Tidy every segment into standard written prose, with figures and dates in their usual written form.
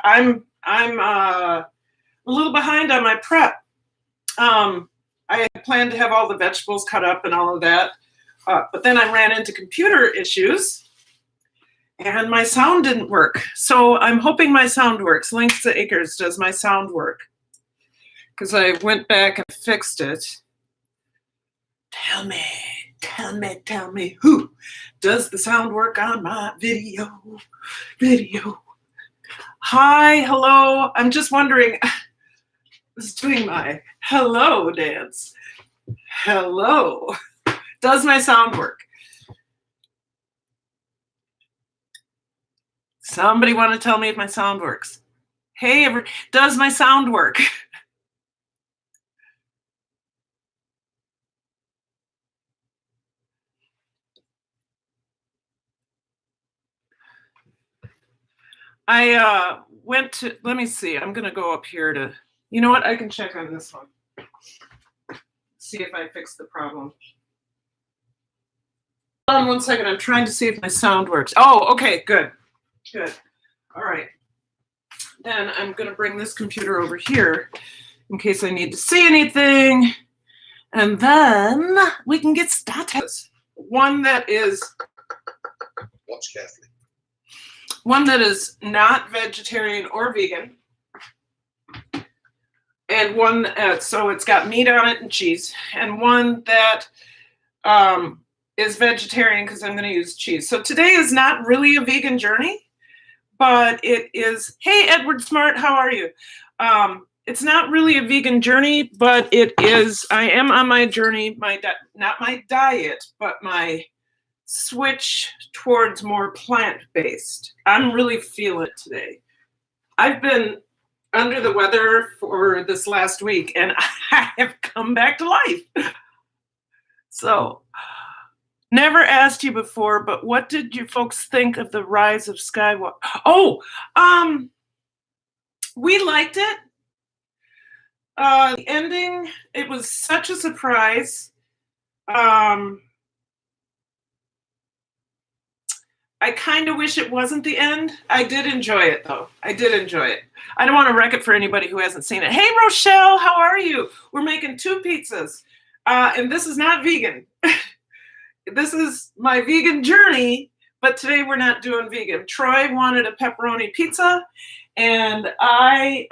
I'm a little behind on my prep. I had planned to have all the vegetables cut up and all of that, but then I ran into computer issues and my sound didn't work. So I'm hoping my sound works. Links to Acres, does my sound work? Because I went back and fixed it. Tell me, who does the sound work on my video? Hi, hello. I'm just wondering, I was doing my hello dance. Hello. Does my sound work? Somebody want to tell me if my sound works? Hey, does my sound work? I went to, let me see, I'm going to go up here to, you know what, I can check on this one. See if I fix the problem. Hold on 1 second, I'm trying to see if my sound works. Oh, okay, good. Good. All right. Then I'm going to bring this computer over here in case I need to see anything. And then we can get started. One that is... Watch carefully. One that is not vegetarian or vegan. And one, so it's got meat on it and cheese. And one that is vegetarian because I'm going to use cheese. So today is not really a vegan journey, but it is, hey, Edward Smart, how are you? It's not really a vegan journey, but it is, I am on my journey, not my diet, but my switch towards more plant-based. I'm really feeling it today. I've been under the weather for this last week and I have come back to life. So, never asked you before, but what did you folks think of the rise of Skywalker? Oh, we liked it. The ending, it was such a surprise. I kind of wish it wasn't the end. I did enjoy it, though. I did enjoy it. I don't want to wreck it for anybody who hasn't seen it. Hey, Rochelle, how are you? We're making 2 pizzas, and this is not vegan. This is my vegan journey, but today we're not doing vegan. Troy wanted a pepperoni pizza, and I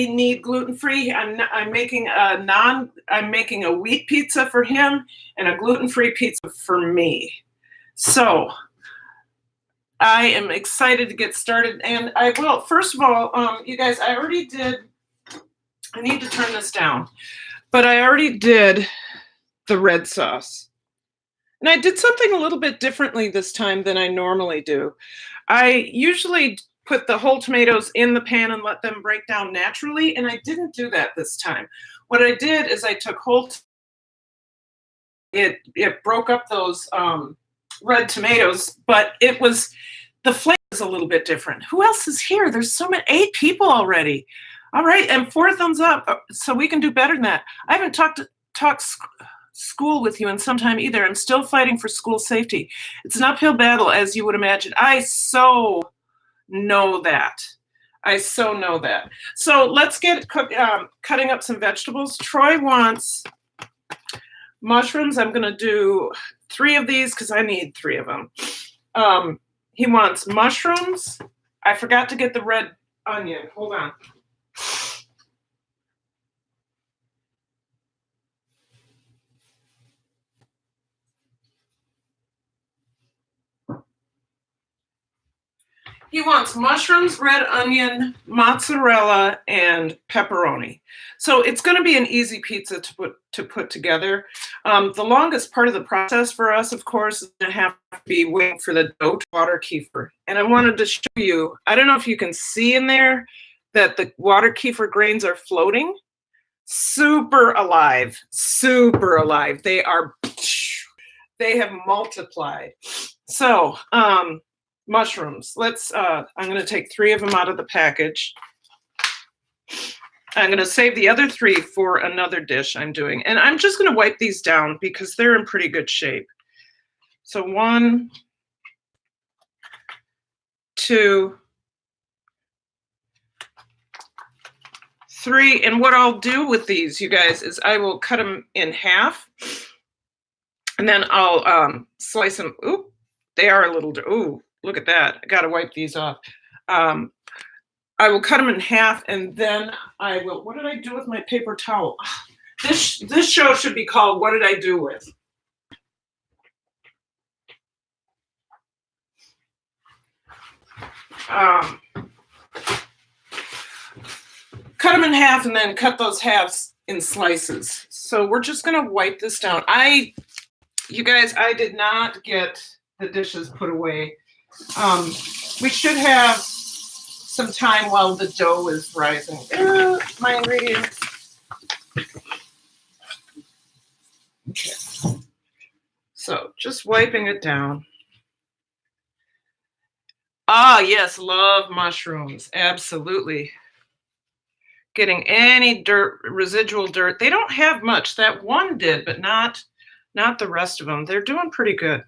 need gluten-free. I'm making a wheat pizza for him and a gluten-free pizza for me. So I am excited to get started, and I will. First of all, you guys, I already did. I need to turn this down, but I already did the red sauce, and I did something a little bit differently this time than I normally do. I usually put the whole tomatoes in the pan and let them break down naturally, and I didn't do that this time. What I did is I took it broke up those red tomatoes, but the flavor is a little bit different. Who else is here? There's so many, 8 people already. All right, and 4 thumbs up, so we can do better than that. I haven't talked school with you in some time either. I'm still fighting for school safety. It's an uphill battle, as you would imagine. I so know that. So let's get cutting up some vegetables. Troy wants mushrooms. I'm going to do 3 of these because I need 3 of them. He wants mushrooms. I forgot to get the red onion. Hold on. He wants mushrooms, red onion, mozzarella, and pepperoni. So it's going to be an easy pizza to put together. The longest part of the process for us, of course, is going to have to be waiting for the dough to water kefir. And I wanted to show you, I don't know if you can see in there that the water kefir grains are floating. Super alive, super alive. They have multiplied. So, mushrooms. I'm going to take 3 of them out of the package. I'm going to save the other 3 for another dish I'm doing. And I'm just going to wipe these down because they're in pretty good shape. So 1, 2, 3. And what I'll do with these, you guys, is I will cut them in half. And then I'll slice them. Ooh, they are a little, ooh, look at that. I got to wipe these off. I will cut them in half, and then I will, what did I do with my paper towel? This show should be called What Did I Do With? Cut them in half and then cut those halves in slices. So we're just gonna wipe this down. You guys, I did not get the dishes put away. We should have some time while the dough is rising. My ingredients. Okay. So just wiping it down. Ah, yes, love mushrooms. Absolutely. Getting any dirt, residual dirt. They don't have much. That one did, but not the rest of them. They're doing pretty good.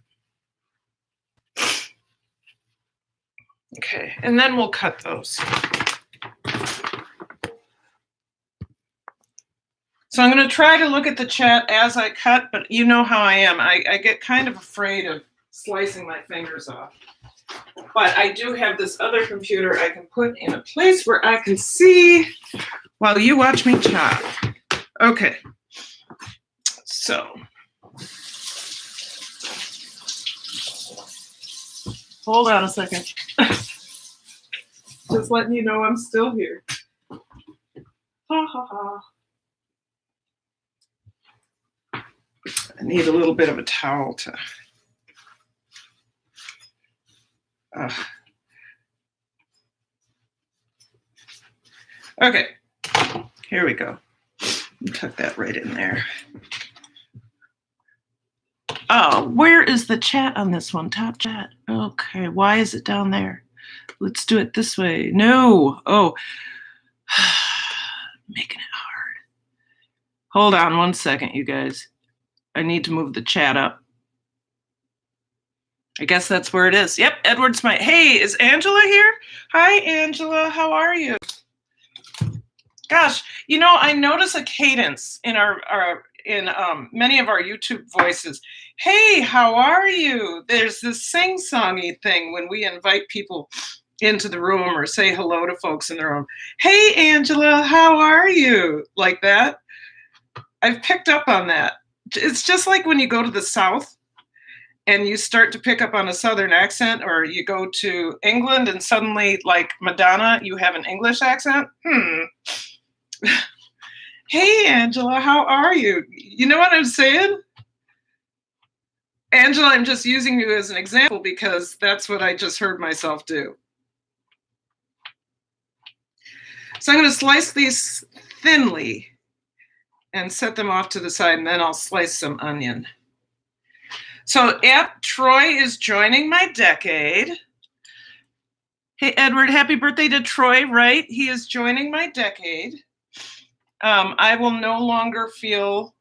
Okay, and then we'll cut those. So I'm going to try to look at the chat as I cut, but you know how I am. I get kind of afraid of slicing my fingers off. But I do have this other computer I can put in a place where I can see while you watch me chop. Okay, so hold on a second. Just letting you know I'm still here. Ha ha ha. I need a little bit of a towel to. Okay, here we go. Tuck that right in there. Oh, where is the chat on this one? Top chat. Okay, why is it down there? Let's do it this way. No. Oh, making it hard. Hold on one second, you guys. I need to move the chat up. I guess that's where it is. Yep, Edward Smite. Hey, is Angela here? Hi, Angela. How are you? Gosh, you know, I notice a cadence in many of our YouTube voices. Hey, how are you? There's this sing-songy thing when we invite people into the room or say hello to folks in the room. Hey, Angela, how are you? Like that. I've picked up on that. It's just like when you go to the South and you start to pick up on a Southern accent, or you go to England and suddenly, like Madonna, you have an English accent. Hey, Angela, how are you? You know what I'm saying? Angela, I'm just using you as an example because that's what I just heard myself do. So I'm going to slice these thinly and set them off to the side, and then I'll slice some onion. So, yep, Troy is joining my decade. Hey, Edward, happy birthday to Troy, right? He is joining my decade. I will no longer feel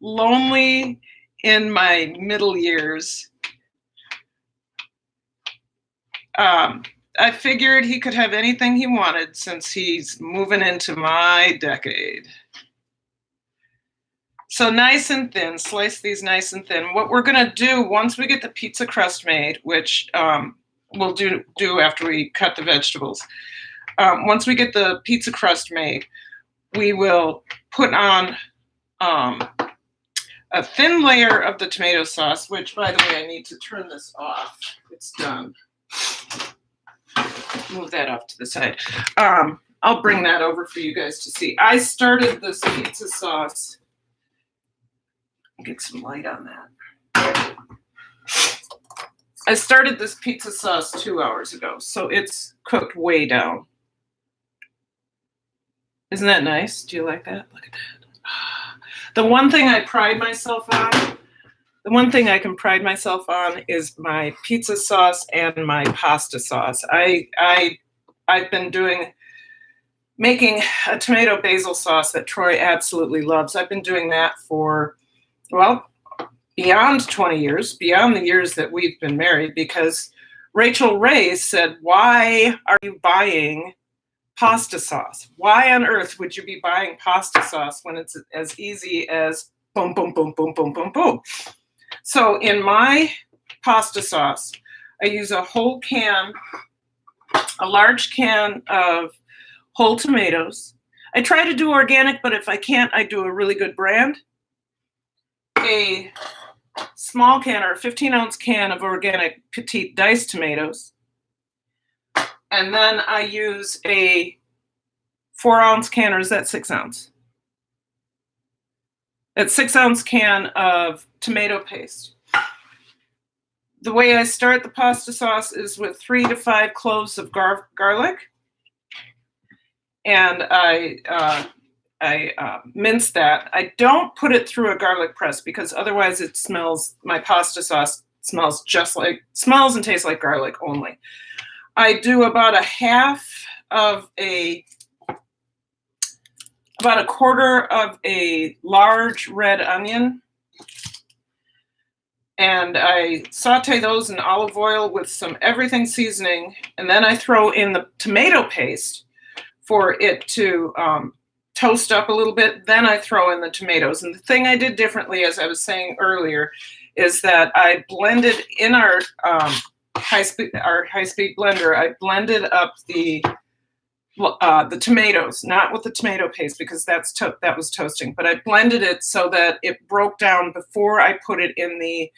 lonely in my middle years. I figured he could have anything he wanted since he's moving into my decade. So nice and thin, slice these nice and thin. What we're gonna do once we get the pizza crust made, which we'll do after we cut the vegetables. Once we get the pizza crust made, we will put on a thin layer of the tomato sauce, which, by the way, I need to turn this off. It's done. Move that off to the side. I'll bring that over for you guys to see. I started this pizza sauce. Get some light on that. I started this pizza sauce 2 hours ago, so it's cooked way down. Isn't that nice? Do you like that? Look at that. The one thing I pride myself on, the one thing I can pride myself on is my pizza sauce and my pasta sauce. I've been making a tomato basil sauce that Troy absolutely loves. I've been doing that for, well, beyond 20 years, beyond the years that we've been married, because Rachel Ray said, why are you buying pasta sauce? Why on earth would you be buying pasta sauce when it's as easy as boom, boom, boom, boom, boom, boom, boom? So in my pasta sauce, I use a whole can, a large can of whole tomatoes. I try to do organic, but if I can't, I do a really good brand. A small can or a 15-ounce can of organic petite diced tomatoes. And then I use a 4-ounce can, or is that 6-ounce? That 6-ounce can of tomato paste. The way I start the pasta sauce is with 3 to 5 cloves of garlic. And I mince that. I don't put it through a garlic press because otherwise it smells, my pasta sauce smells and tastes like garlic only. I do about about a quarter of a large red onion. And I saute those in olive oil with some everything seasoning. And then I throw in the tomato paste for it to toast up a little bit. Then I throw in the tomatoes. And the thing I did differently, as I was saying earlier, is that I blended in our high-speed blender. I blended up the tomatoes, not with the tomato paste because that was toasting, but I blended it so that it broke down before I put it in the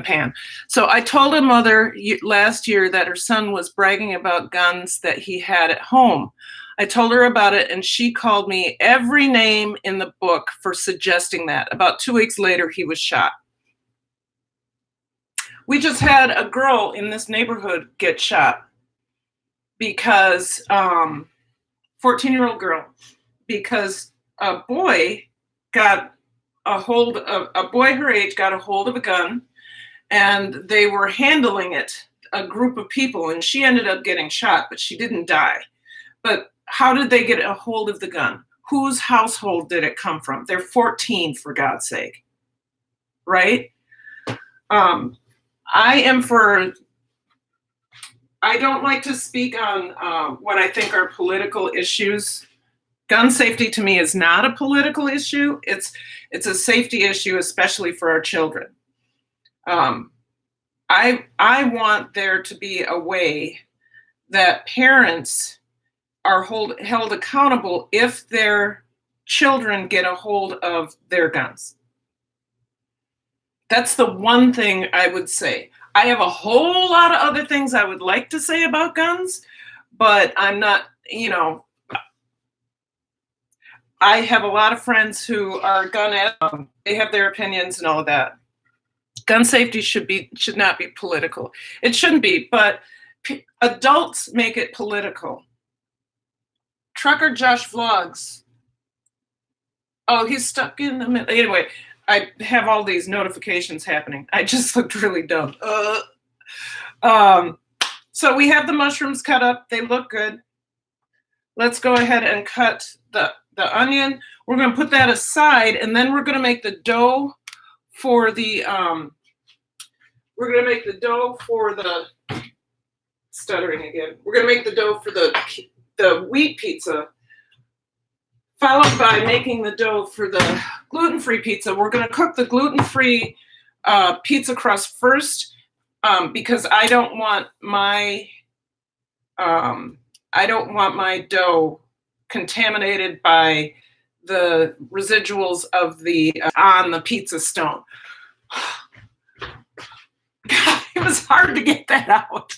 pan. So I told a mother last year that her son was bragging about guns that he had at home. I told her about it and she called me every name in the book for suggesting that. About 2 weeks later, he was shot. We just had a girl in this neighborhood get shot because 14-year-old girl, because a boy her age got a hold of a gun and they were handling it, a group of people, and she ended up getting shot, but she didn't die. But how did they get a hold of the gun? Whose household did it come from? They're 14, for God's sake, right? I don't like to speak on what I think are political issues. Gun safety to me is not a political issue. It's a safety issue, especially for our children. I want there to be a way that parents are held accountable if their children get a hold of their guns. That's the one thing I would say. I have a whole lot of other things I would like to say about guns, but I'm not, I have a lot of friends who are they have their opinions and all of that. Gun safety should not be political. It shouldn't be, but adults make it political. Trucker Josh Vlogs. Oh, he's stuck in the middle. Anyway, I have all these notifications happening. I just looked really dumb. So we have the mushrooms cut up. They look good. Let's go ahead and cut the onion. We're going to put that aside, and then we're going to make the dough for the stuttering again. We're going to make the dough for the wheat pizza, followed by making the dough for the gluten-free pizza. We're going to cook the gluten-free pizza crust first because I don't want my dough contaminated by the residuals of on the pizza stone. God, it was hard to get that out.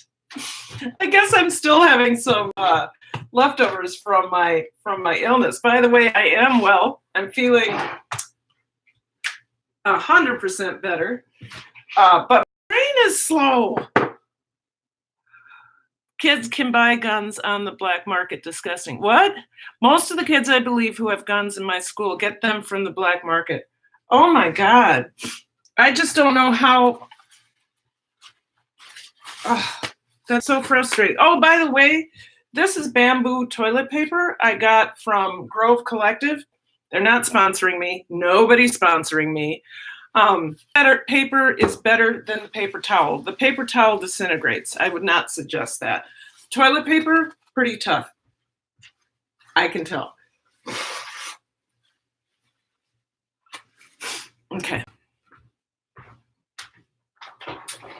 I guess I'm still having some leftovers from my illness. By the way, I am well. I'm feeling 100% better, but my brain is slow. Kids can buy guns on the black market. Disgusting. What? Most of the kids, I believe, who have guns in my school get them from the black market. Oh my God. I just don't know how. Oh, that's so frustrating. Oh, by the way, this is bamboo toilet paper I got from Grove Collective. They're not sponsoring me. Nobody's sponsoring me. Better paper is better than the paper towel. The paper towel disintegrates. I would not suggest that. Toilet paper, pretty tough. I can tell. Okay.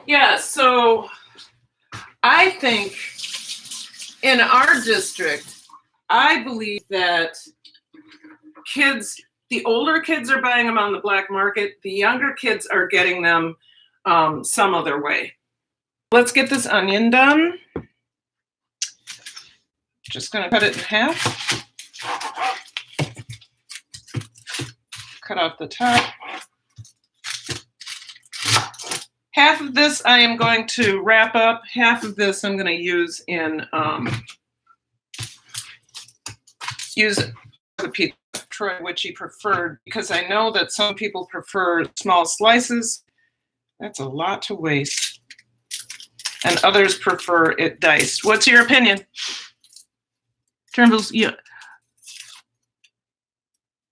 Yeah, so I think in our district, I believe that kids, the older kids are buying them on the black market. The younger kids are getting them some other way. Let's get this onion done. Just gonna cut it in half. Cut off the top. Half of this I am going to wrap up. Half of this I'm going to use in use the pizza Troy, which he preferred, because I know that some people prefer small slices. That's a lot to waste. And others prefer it diced. What's your opinion? Turnbull's, yeah.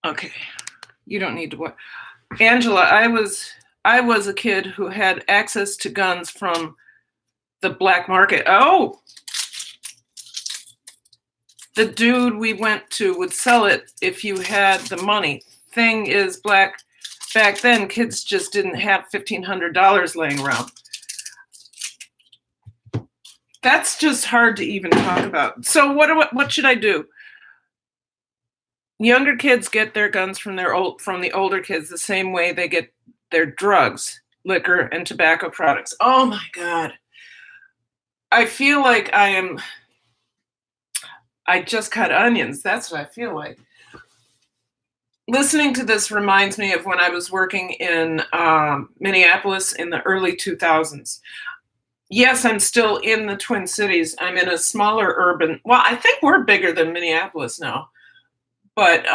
Okay, you don't need to what? Angela, I was a kid who had access to guns from the black market. Oh, the dude we went to would sell it if you had the money. Thing is, back then, kids just didn't have $1,500 laying around. That's just hard to even talk about. So what should I do? Younger kids get their guns from the older kids the same way they get their drugs, liquor, and tobacco products. Oh my God. I feel like I just cut onions. That's what I feel like. Listening to this reminds me of when I was working in Minneapolis in the early 2000s. Yes, I'm still in the Twin Cities. I'm in a smaller urban, well, I think we're bigger than Minneapolis now, but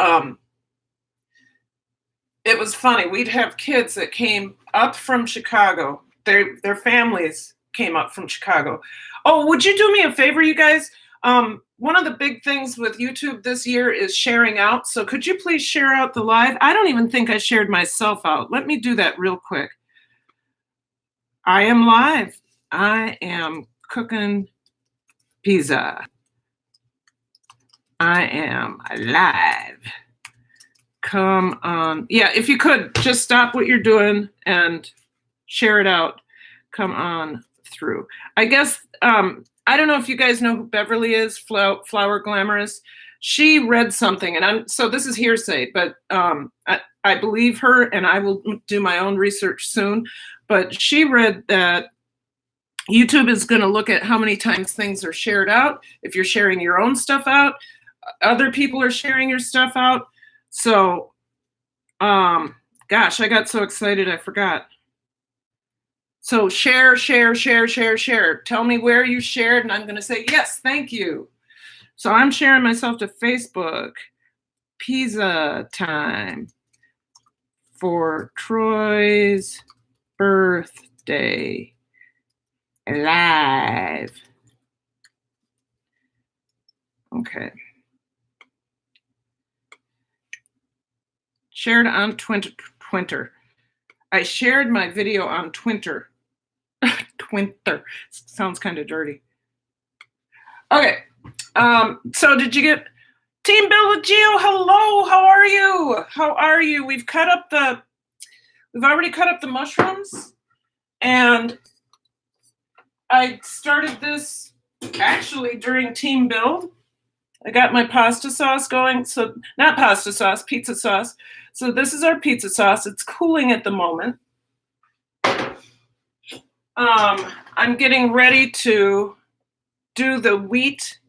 it was funny. We'd have kids that came up from Chicago. Their families came up from Chicago. Oh, would you do me a favor, you guys? One of the big things with YouTube this year is sharing out. So could you please share out the live? I don't even think I shared myself out. Let me do that real quick. I am live. I am cooking pizza. I am alive. Come on. Yeah, if you could, just stop what you're doing and share it out. Come through. I guess, I don't know if you guys know who Beverly is, Flower Glamorous. She read something, and so this is hearsay, but I believe her, and I will do my own research soon. But she read that YouTube is going to look at how many times things are shared out. If you're sharing your own stuff out, other people are sharing your stuff out. So, gosh, I got so excited I forgot. So share. Tell me where you shared, and I'm going to say, yes, thank you. So I'm sharing myself to Facebook. Pizza time for Troy's birthday. Live. Okay. Shared on Twitter. I shared my video on Twitter. Twitter. Sounds kind of dirty. Okay. So did you get Team Bill Geo? Hello. How are you? How are you? We've already cut up the mushrooms, and I started this actually during team build. I got my pasta sauce going. So not pasta sauce, pizza sauce. So this is our pizza sauce. It's cooling at the moment. I'm getting ready to do the wheat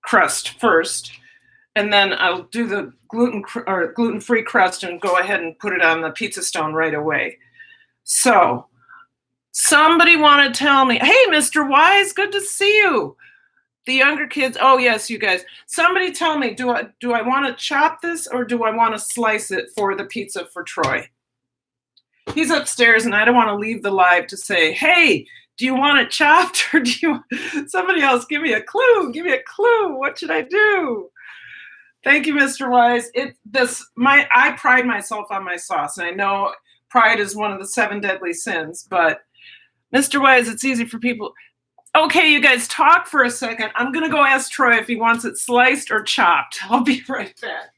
crust first, and then I'll do the gluten-free crust and go ahead and put it on the pizza stone right away. So somebody want to tell me, hey, Mr. Wise, good to see you. The younger kids, oh yes, you guys. Somebody tell me, do I want to chop this or do I want to slice it for the pizza for Troy? He's upstairs and I don't want to leave the live to say, hey, do you want it chopped or do you, somebody else give me a clue, give me a clue. What should I do? Thank you, Mr. Wise. I pride myself on my sauce, and I know pride is one of the 7 deadly sins, but Mr. Wise, it's easy for people. Okay, you guys talk for a second. I'm gonna go ask Troy if he wants it sliced or chopped. I'll be right back.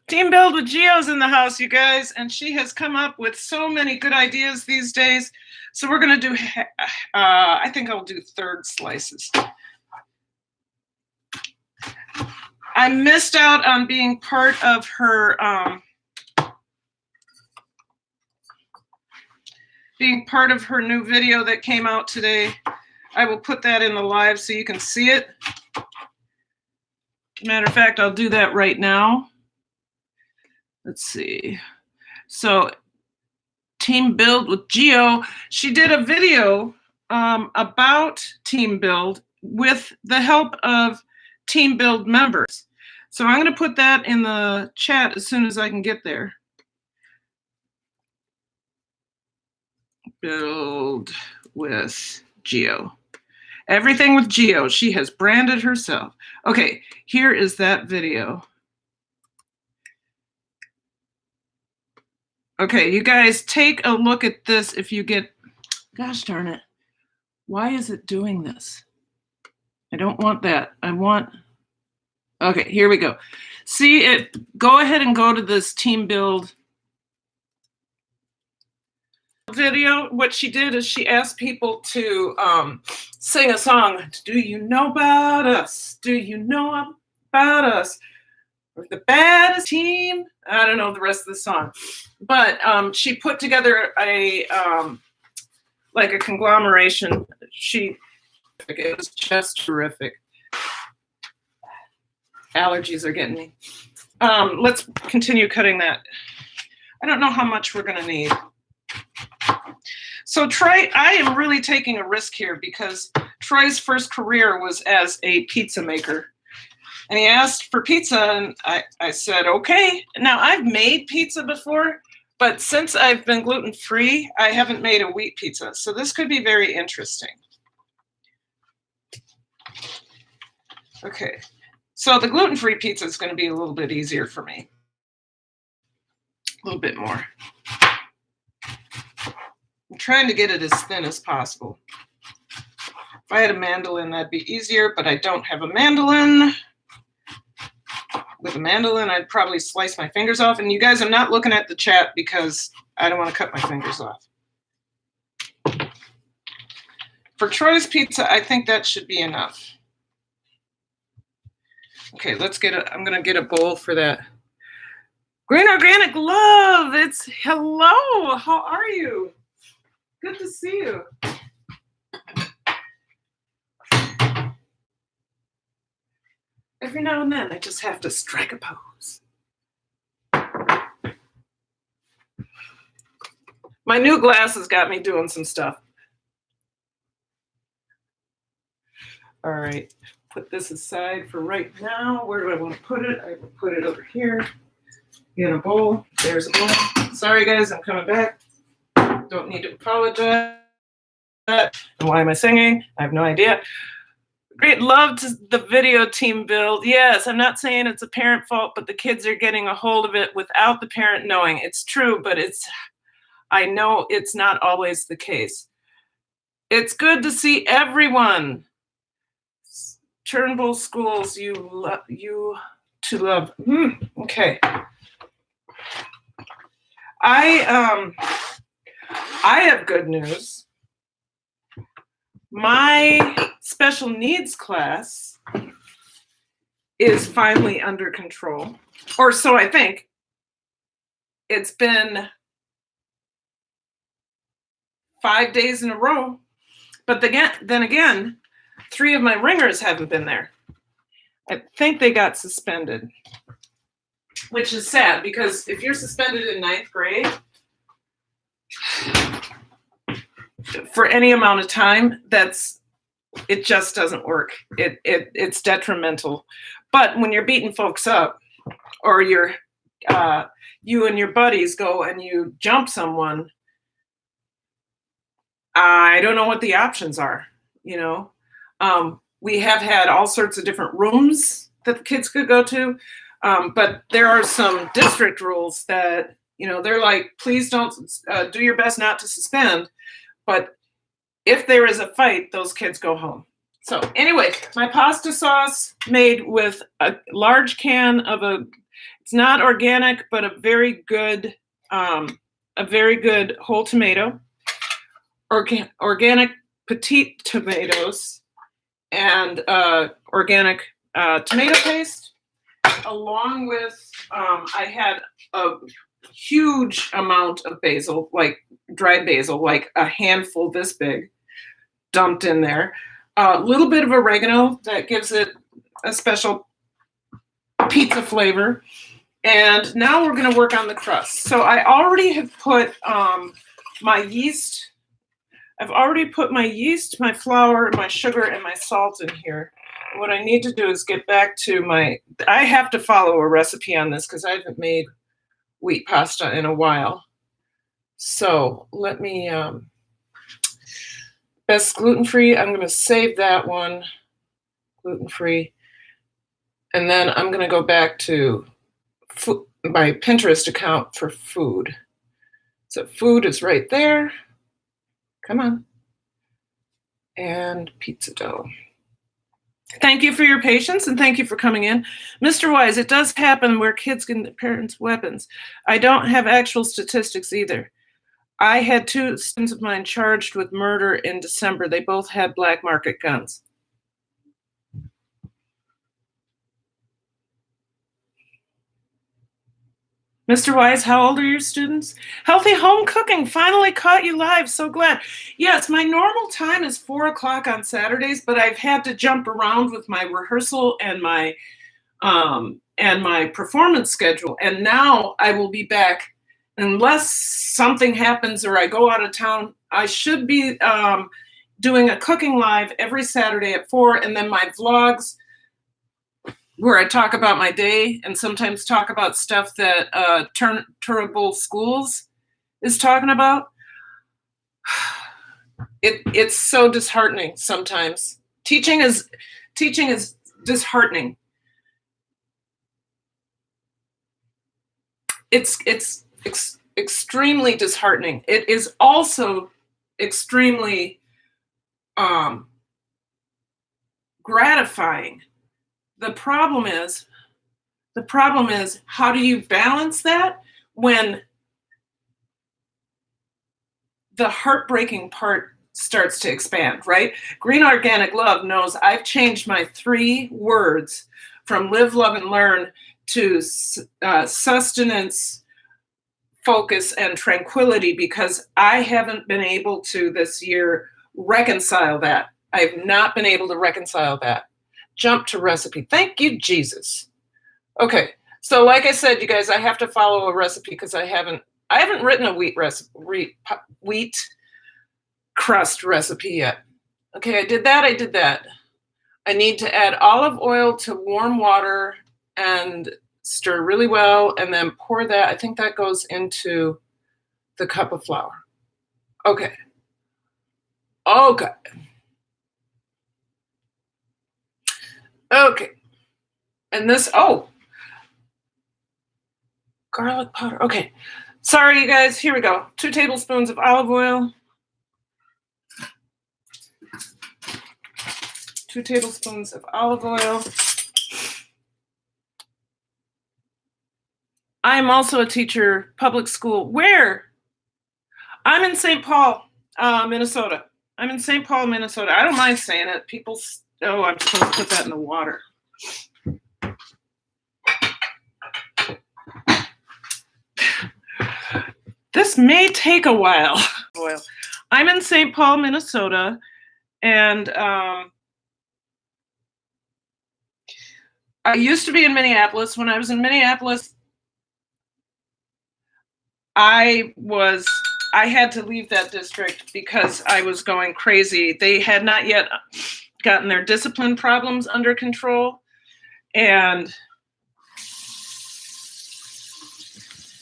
Team Build with Gio's in the house, you guys, and she has come up with so many good ideas these days. So we're gonna do, I think I'll do 3rd slices. I missed out on being part of her, new video that came out today. I will put that in the live so you can see it. Matter of fact, I'll do that right now. Let's see. So Team Build with Gio, she did a video about Team Build with the help of Team Build members. So I'm going to put that in the chat as soon as I can get there. Build with Gio. Everything with Gio. She has branded herself. Okay, here is that video. Okay, you guys take a look at this if you get, gosh darn it. Why is it doing this? I don't want that. I want, okay, here we go. See it, go ahead and go to this Team Build video. What she did is she asked people to sing a song. Do you know about us? Do you know about us? We're the baddest team. I don't know the rest of the song, but she put together a like a conglomeration. It was just terrific. Allergies are getting me. Let's continue cutting that. I don't know how much we're gonna need. So Troy, I am really taking a risk here because Troy's first career was as a pizza maker. And he asked for pizza, and I said, okay. Now, I've made pizza before, but since I've been gluten-free, I haven't made a wheat pizza. So this could be very interesting. Okay, so the gluten-free pizza is going to be a little bit easier for me. A little bit more. I'm trying to get it as thin as possible. If I had a mandolin, that'd be easier, but I don't have a mandolin. With a mandolin, I'd probably slice my fingers off. And you guys, I'm not looking at the chat because I don't want to cut my fingers off. For Troy's pizza, I think that should be enough. Okay, let's get I'm going to get a bowl for that. Green Organic Love, it's hello. How are you? Good to see you. Every now and then, I just have to strike a pose. My new glasses got me doing some stuff. All right, put this aside for right now. Where do I want to put it? I will put it over here in a bowl. There's a bowl. Sorry, guys, I'm coming back. Don't need to apologize. Why am I singing? I have no idea. Great, loved the video Team Build. Yes, I'm not saying it's a parent fault, but the kids are getting a hold of it without the parent knowing. It's true, but I know it's not always the case. It's good to see everyone. Turnbull Schools, you to love. Okay. I have good news. My special needs class is finally under control, or so I think. It's been 5 days in a row, but then again, 3 of my ringers haven't been there. I think they got suspended, which is sad because if you're suspended in 9th grade, for any amount of time, it just doesn't work. It's detrimental. But when you're beating folks up, or you and your buddies go and you jump someone, I don't know what the options are, you know. We have had all sorts of different rooms that the kids could go to, but there are some district rules that, you know, they're like, please don't do your best not to suspend, but if there is a fight, those kids go home. So anyway, my pasta sauce made with a large can of it's not organic, but a very good whole tomato, organic petite tomatoes, and organic tomato paste, along with, I had a huge amount of basil, like dried basil, like a handful this big, dumped in there. A little bit of oregano that gives it a special pizza flavor. And now we're going to work on the crust. So I already have put my yeast. I've already put my yeast, my flour, my sugar, and my salt in here. What I need to do is get back to I have to follow a recipe on this because I haven't made wheat pasta in a while. So let me, best gluten-free, I'm going to save that one, gluten-free. And then I'm going to go back to my Pinterest account for food. So food is right there. Come on. And pizza dough. Thank you for your patience and thank you for coming in. Mr. Wise, it does happen where kids give their parents weapons. I don't have actual statistics either. I had 2 students of mine charged with murder in December. They both had black market guns. Mr. Wise, how old are your students? Healthy home cooking finally caught you live. So glad. Yes, my normal time is 4 o'clock on Saturdays, but I've had to jump around with my rehearsal and my performance schedule. And now I will be back, unless something happens or I go out of town. I should be doing a cooking live every Saturday at 4, and then my vlogs, where I talk about my day and sometimes talk about stuff that Terrible Schools is talking about. It's so disheartening sometimes. Teaching is disheartening. It's extremely disheartening. It is also extremely gratifying. The problem is, how do you balance that when the heartbreaking part starts to expand, right? Green Organic Love knows I've changed my 3 words from live, love, and learn to sustenance, focus, and tranquility, because I haven't been able to this year reconcile that. I've not been able to reconcile that. Jump to recipe. Thank you, Jesus. Okay, so like I said, you guys, I have to follow a recipe because I haven't written a wheat crust recipe yet. Okay, I did that. I need to add olive oil to warm water and stir really well, and then pour that. I think that goes into the cup of flour. Okay. Okay. And this, garlic powder. Okay. Sorry, you guys. Here we go. 2 tablespoons of olive oil. 2 tablespoons of olive oil. I'm also a teacher, public school. Where? I'm in St. Paul, Minnesota. I'm in St. Paul, Minnesota. I don't mind saying it. People, I'm supposed to put that in the water. This may take a while. I'm in St. Paul, Minnesota, and I used to be in Minneapolis. When I was in Minneapolis, I was I had to leave that district because I was going crazy. They had not yet gotten their discipline problems under control, and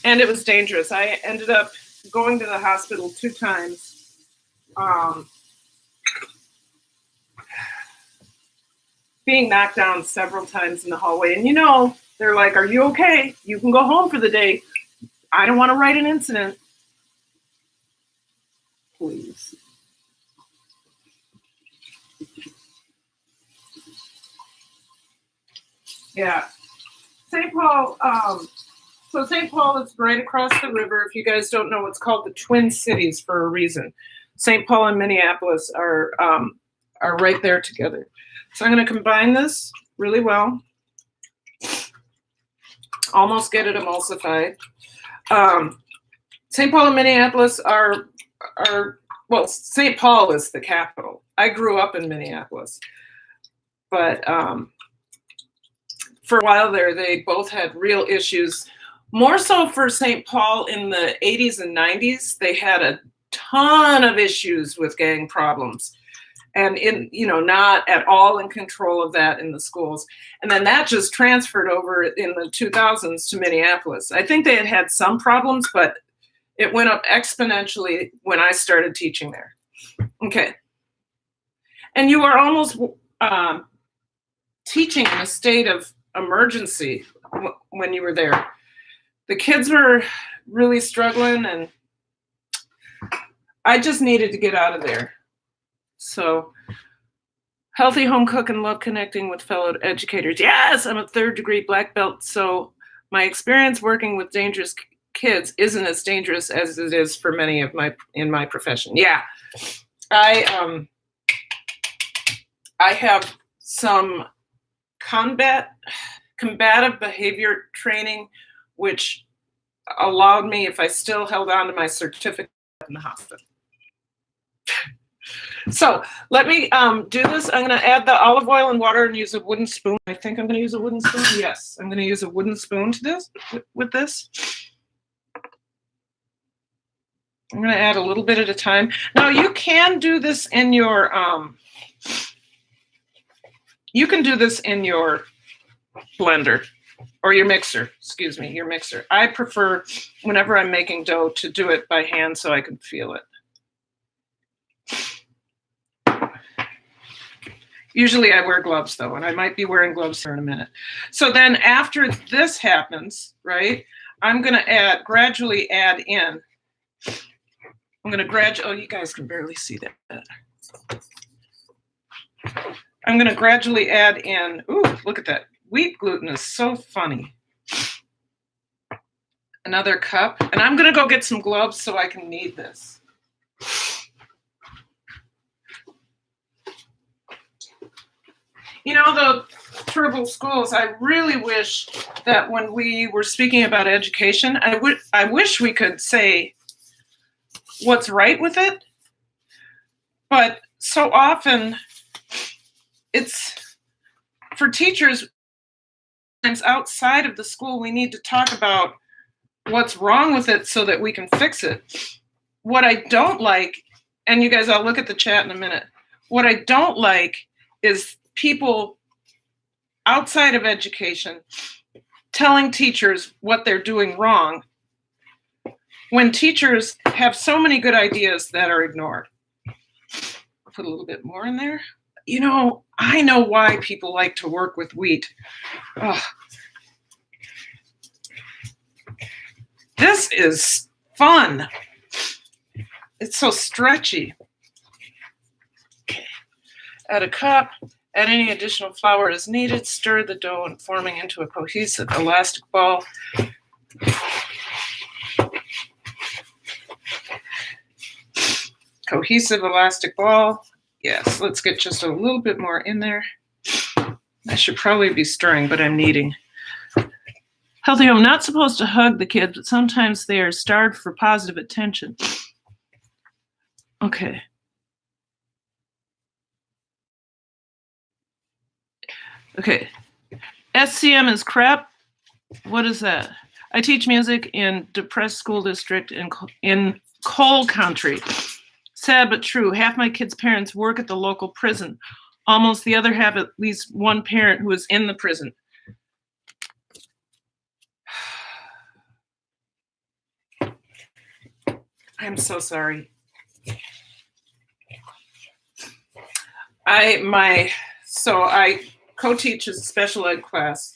it was dangerous. I ended up going to the hospital 2 times. Being knocked down several times in the hallway. And they're like, "Are you okay? You can go home for the day. I don't want to write an incident." Please. Yeah. St. Paul, so St. Paul is right across the river. If you guys don't know, it's called the Twin Cities for a reason. St. Paul and Minneapolis are right there together. So I'm going to combine this really well. Almost get it emulsified. St. Paul and Minneapolis are well, St. Paul is the capital. I grew up in Minneapolis, but for a while there, they both had real issues. More so for St. Paul in the 80s and 90s, they had a ton of issues with gang problems, and not at all in control of that in the schools. And then that just transferred over in the 2000s to Minneapolis. I think they had some problems, but it went up exponentially when I started teaching there. Okay. And you are almost teaching in a state of emergency when you were there. The kids were really struggling, and I just needed to get out of there. So, healthy home cook and love connecting with fellow educators. Yes, I'm a 3rd-degree black belt, so my experience working with dangerous kids isn't as dangerous as it is for many of in my profession. Yeah, I have some combative behavior training, which allowed me, if I still held on to my certificate, in the hospital. So let me do this. I'm going to add the olive oil and water and use a wooden spoon. I think I'm going to use a wooden spoon. Yes, I'm going to use a wooden spoon to this with this. I'm going to add a little bit at a time. Now you can do this in your blender or your mixer. Excuse me, your mixer. I prefer whenever I'm making dough to do it by hand so I can feel it. Usually I wear gloves though, and I might be wearing gloves here in a minute. So then after this happens, right, I'm going to gradually add in. I'm going to oh, you guys can barely see that. I'm going to gradually add in, ooh, look at that. Wheat gluten is so funny. Another cup, and I'm going to go get some gloves so I can knead this. The Turtle schools, I really wish that when we were speaking about education, I wish we could say what's right with it, but so often it's for teachers outside of the school. We need to talk about what's wrong with it so that we can fix it. What I don't like, and you guys, I'll look at the chat in a minute. What I don't like is people outside of education telling teachers what they're doing wrong when teachers have so many good ideas that are ignored. I'll put a little bit more in there. I know why people like to work with wheat. Oh. This is fun. It's so stretchy. Add a cup. Add any additional flour as needed. Stir the dough and forming into a cohesive elastic ball. Cohesive elastic ball. Yes, let's get just a little bit more in there. I should probably be stirring, but I'm kneading. Healthy home, not supposed to hug the kids, but sometimes they are starved for positive attention. Okay. Okay. SCM is crap. What is that? I teach music in depressed school district in coal country. Sad but true. Half my kids' parents work at the local prison. Almost the other half at least one parent who is in the prison. I'm so sorry. I co-teach a special ed class,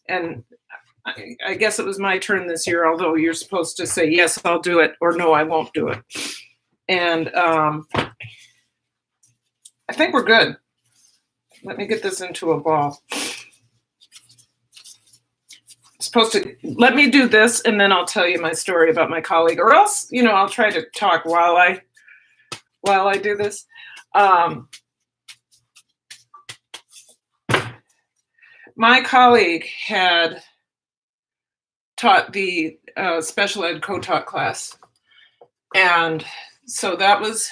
and I guess it was my turn this year, although you're supposed to say, yes, I'll do it, or no, I won't do it. And I think we're good. Let me get this into a ball. Supposed to let me do this, and then I'll tell you my story about my colleague, or else, I'll try to talk while I do this. My colleague had taught the special ed co-taught class, and so that was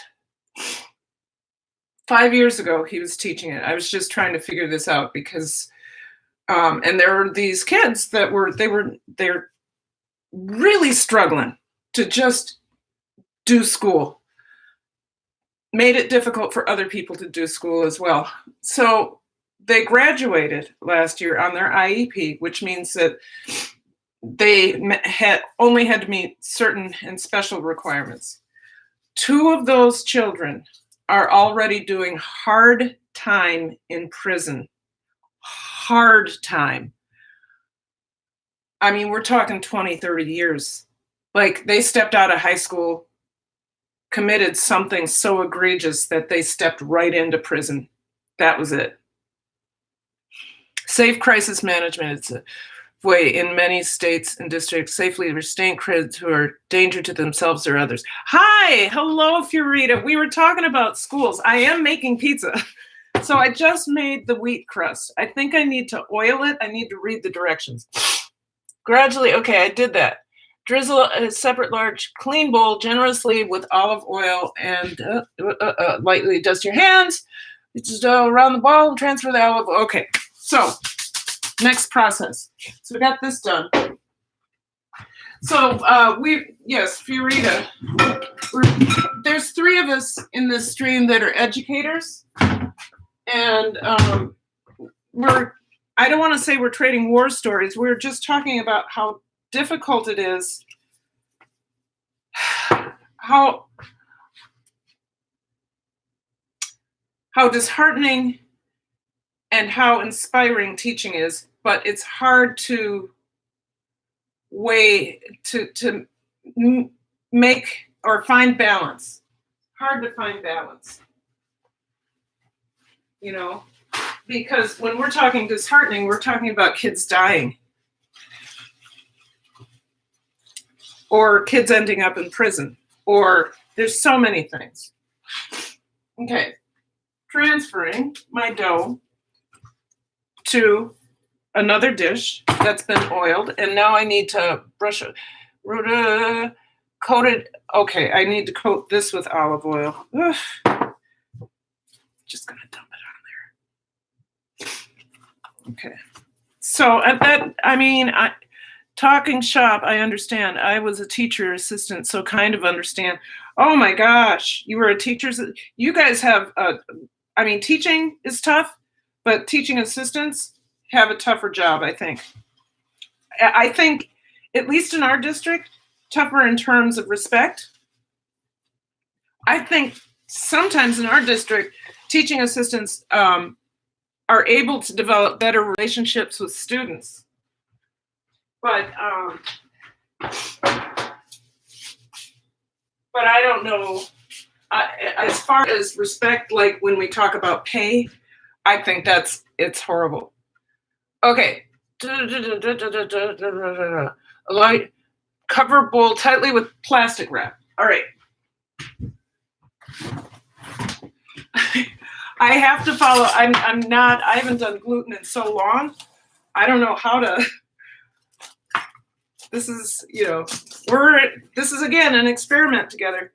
5 years ago. He was teaching it. I was just trying to figure this out because. And there were these kids that they're really struggling to just do school. Made it difficult for other people to do school as well. So they graduated last year on their IEP, which means that they only had to meet certain and special requirements. 2 of those children are already doing hard time in prison. Hard time. I mean, we're talking 20, 30 years. Like, they stepped out of high school, committed something so egregious that they stepped right into prison. That was it. Safe crisis management. It's a way in many states and districts safely restrain kids who are a danger to themselves or others. Hi, hello, Furita. We were talking about schools. I am making pizza. So I just made the wheat crust. I think I need to oil it. I need to read the directions. Gradually, okay, I did that. Drizzle a separate large clean bowl generously with olive oil and lightly dust your hands. Just around the ball and transfer the olive oil. Okay, so next process. So we got this done. So Furita. There's 3 of us in this stream that are educators. And I don't want to say we're trading war stories. We're just talking about how difficult it is, how disheartening and how inspiring teaching is, but it's hard to make or find balance. Hard to find balance. Because when we're talking disheartening, we're talking about kids dying or kids ending up in prison, or there's so many things. Okay, transferring my dough to another dish that's been oiled, and now I need to brush it, coat it. Okay, I need to coat this with olive oil. Ugh. Just gonna dump it on there. Okay. So at that, talking shop, I understand. I was a teacher assistant, so kind of understand. Oh my gosh, you were a teacher. You guys have, teaching is tough, but teaching assistants have a tougher job, I think. I think, at least in our district, tougher in terms of respect. I think sometimes in our district, teaching assistants are able to develop better relationships with students. But I don't know. As far as respect, like when we talk about pay, I think it's horrible. Okay. Light cover bowl tightly with plastic wrap. All right. I have to follow. I haven't done gluten in so long. I don't know how to. This is, this is again an experiment together.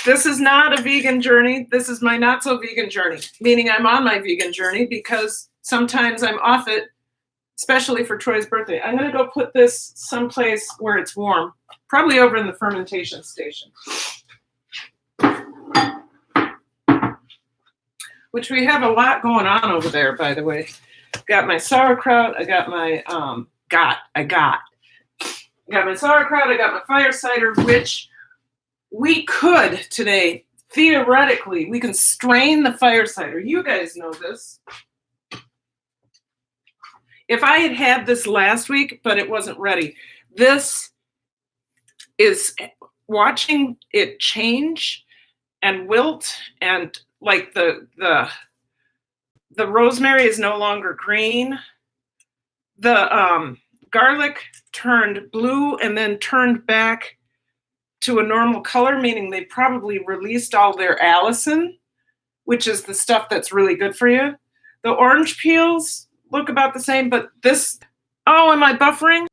This is not a vegan journey. This is my not so vegan journey, meaning I'm on my vegan journey because sometimes I'm off it especially for Troy's birthday. I'm going to go put this someplace where it's warm, probably over in the fermentation station, which we have a lot going on over there, by the way. Got my sauerkraut. I got my, I got my sauerkraut. I got my fire cider, which we could today, theoretically, we can strain the fire cider. You guys know this. If I had had this last week, but it wasn't ready, this is watching it change and wilt, and like the rosemary is no longer green. The garlic turned blue and then turned back to a normal color, meaning they probably released all their allicin, which is the stuff that's really good for you. The orange peels look about the same, but this, oh, am I buffering?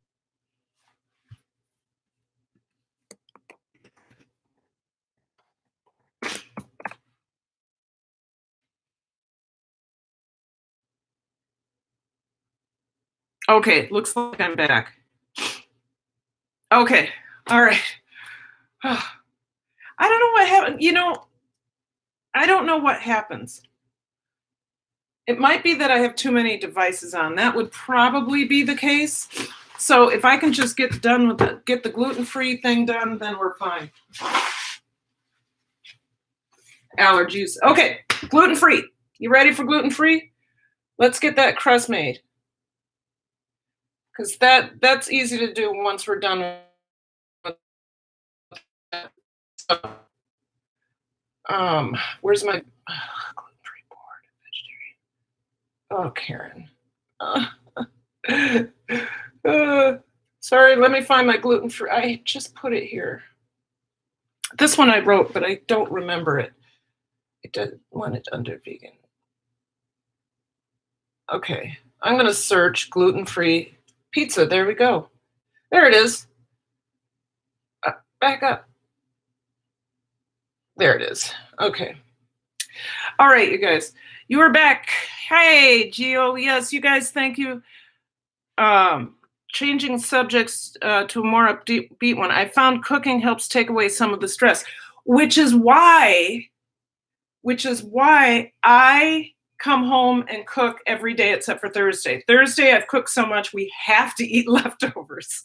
Okay, looks like I'm back. Okay, all right. I don't know what happened. You know, I don't know what happens. It might be that I have too many devices on. That would probably be the case. So if I can just get done with get the gluten-free thing done, then we're fine. Allergies. Okay, gluten-free. You ready for gluten-free? Let's get that crust made. Because that's easy to do once we're done with that. So, where's my gluten-free board? Vegetarian. Oh, Karen. Sorry, let me find my gluten-free. I just put it here. This one I wrote, but I don't remember it. It doesn't want it under vegan. Okay, I'm going to search gluten-free pizza. There we go. There it is. Back up. There it is. Okay. All right, you guys. You are back. Hey, Gio. Yes, you guys, thank you. Changing subjects to a more upbeat one. I found cooking helps take away some of the stress, which is why I come home and cook every day except for Thursday. Thursday, I've cooked so much, we have to eat leftovers.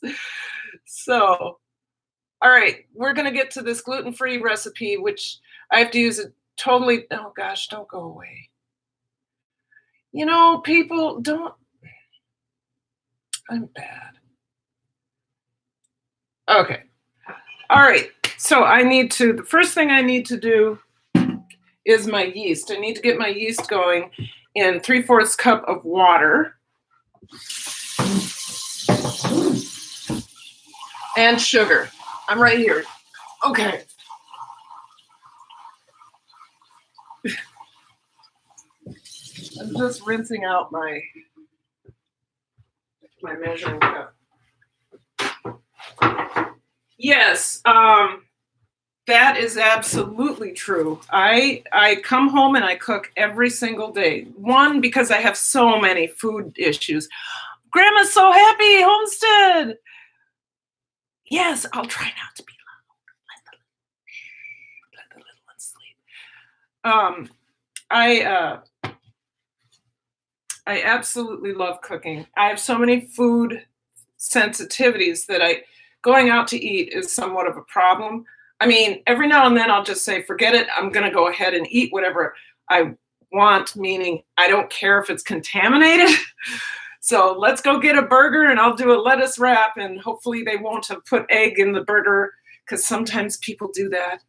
So, all right, we're going to get to this gluten-free recipe, which I have to use it totally. Oh, gosh, don't go away. You know, people don't. I'm bad. Okay. All right. So the first thing I need to do is my yeast. I need to get my yeast going in 3/4 cup of water and sugar. I'm right here. Okay. I'm just rinsing out my measuring cup. Yes, that is absolutely true. I come home and I cook every single day. One, because I have so many food issues. Grandma's so happy, Homestead. Yes, I'll try not to be loud. Let the little one sleep. I absolutely love cooking. I have so many food sensitivities that going out to eat is somewhat of a problem. I mean, every now and then I'll just say, forget it. I'm going to go ahead and eat whatever I want, meaning I don't care if it's contaminated. So let's go get a burger and I'll do a lettuce wrap, and hopefully they won't have put egg in the burger, because sometimes people do that.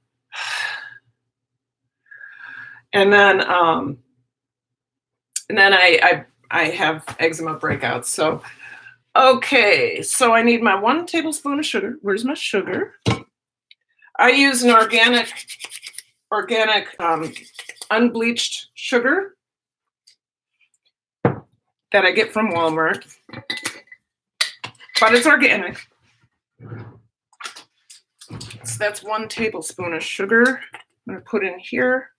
And then I have eczema breakouts. So, okay, so I need my 1 tablespoon of sugar. Where's my sugar? I use an organic unbleached sugar that I get from Walmart, but it's organic. So that's 1 tablespoon of sugar. I'm going to put in here.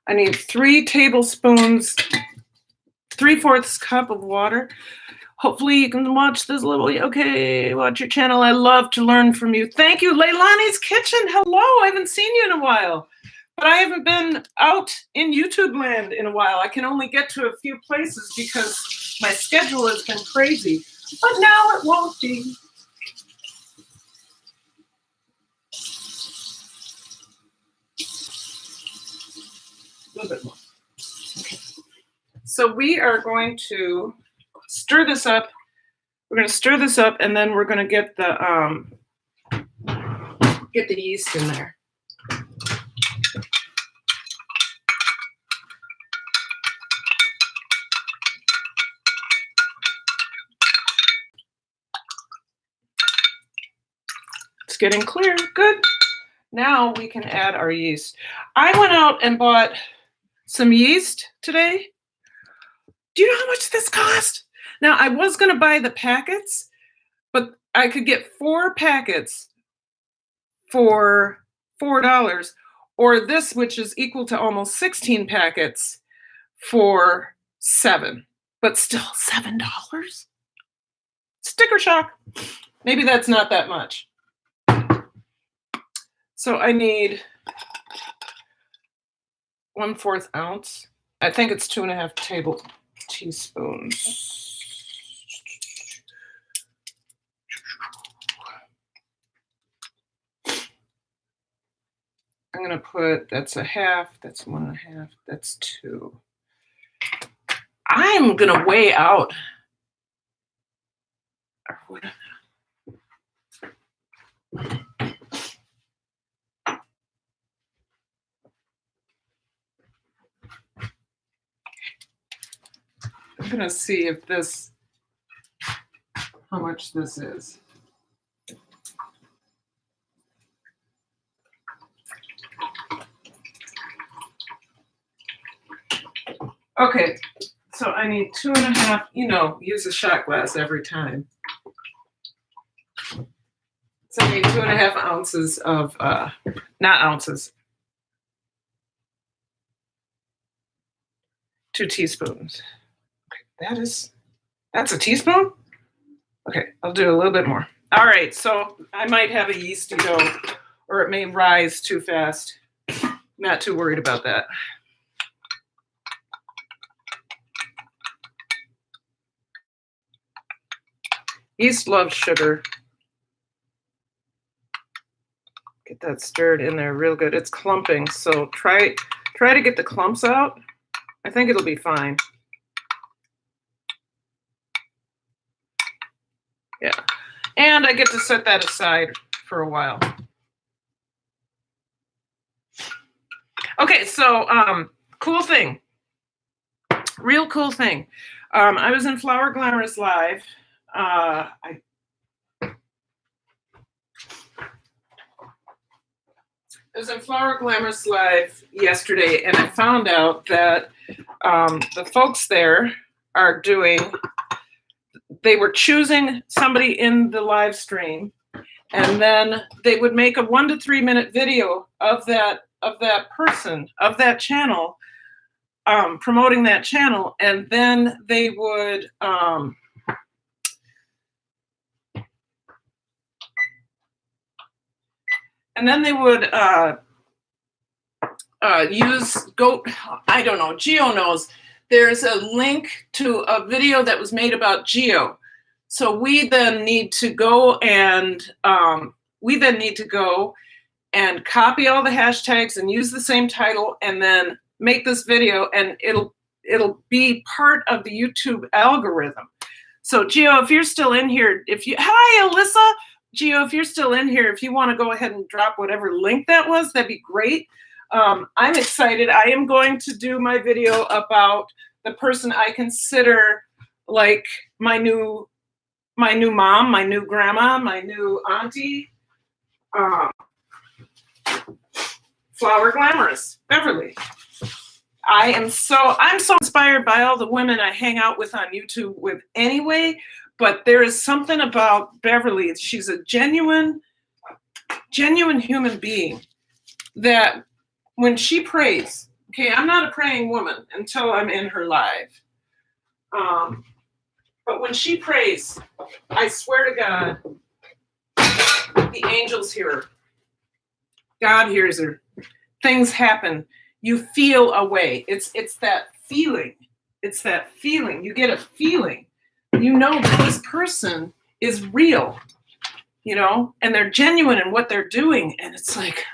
I need 3 tablespoons 3/4 cup of water. Hopefully you can watch this little, okay, watch your channel. I love to learn from you. Thank you, Leilani's Kitchen. Hello, I haven't seen you in a while. But I haven't been out in YouTube land in a while. I can only get to a few places because my schedule has been crazy. But now it won't be. A little bit more. Okay. So we are going to stir this up. We're going to stir this up, and then we're going to get the yeast in there. It's getting clear. Good. Now we can add our yeast. I went out and bought some yeast today. Do you know how much this cost? Now, I was going to buy the packets, but I could get 4 packets for $4, or this, which is equal to almost 16 packets for $7, but still $7? Sticker shock. Maybe that's not that much. So I need 1/4 ounce. I think it's 2.5 teaspoons. I'm going to put, that's a half, that's 1.5, that's 2. I'm going to weigh out. I'm going to see if this, how much this is. Okay, so I need 2.5, use a shot glass every time. So I need 2.5 ounces of, not ounces, 2 teaspoons. Okay, that's a teaspoon? Okay, I'll do a little bit more. All right, so I might have a yeasty dough, or it may rise too fast. Not too worried about that. Yeast loves sugar. Get that stirred in there real good. It's clumping, so try to get the clumps out. I think it'll be fine. Yeah, and I get to set that aside for a while. Okay, so cool thing, real cool thing. I was in Flower Glamorous Live. I was in Flower Glamorous Live yesterday, and I found out that the folks there are they were choosing somebody in the live stream, and then they would make a 1 to 3 minute video of that person, of that channel, promoting that channel, and then they would I don't know, Geo knows. There's a link to a video that was made about Geo. So we then need to go and copy all the hashtags and use the same title, and then make this video, and it'll be part of the YouTube algorithm. So Geo, if you're still in here, hi Alyssa, Geo, if you're still in here, if you want to go ahead and drop whatever link that was, that'd be great. I'm excited. I am going to do my video about the person I consider like my new mom, my new grandma, my new auntie, Flower Glamorous, Beverly. I'm so inspired by all the women I hang out with on YouTube with anyway, but there is something about Beverly. She's a genuine human being that when she prays, okay, I'm not a praying woman until I'm in her live. But when she prays, I swear to God, the angels hear her. God hears her. Things happen. You feel a way. It's that feeling. It's that feeling. You get a feeling. You know that this person is real, you know, and they're genuine in what they're doing. And it's like,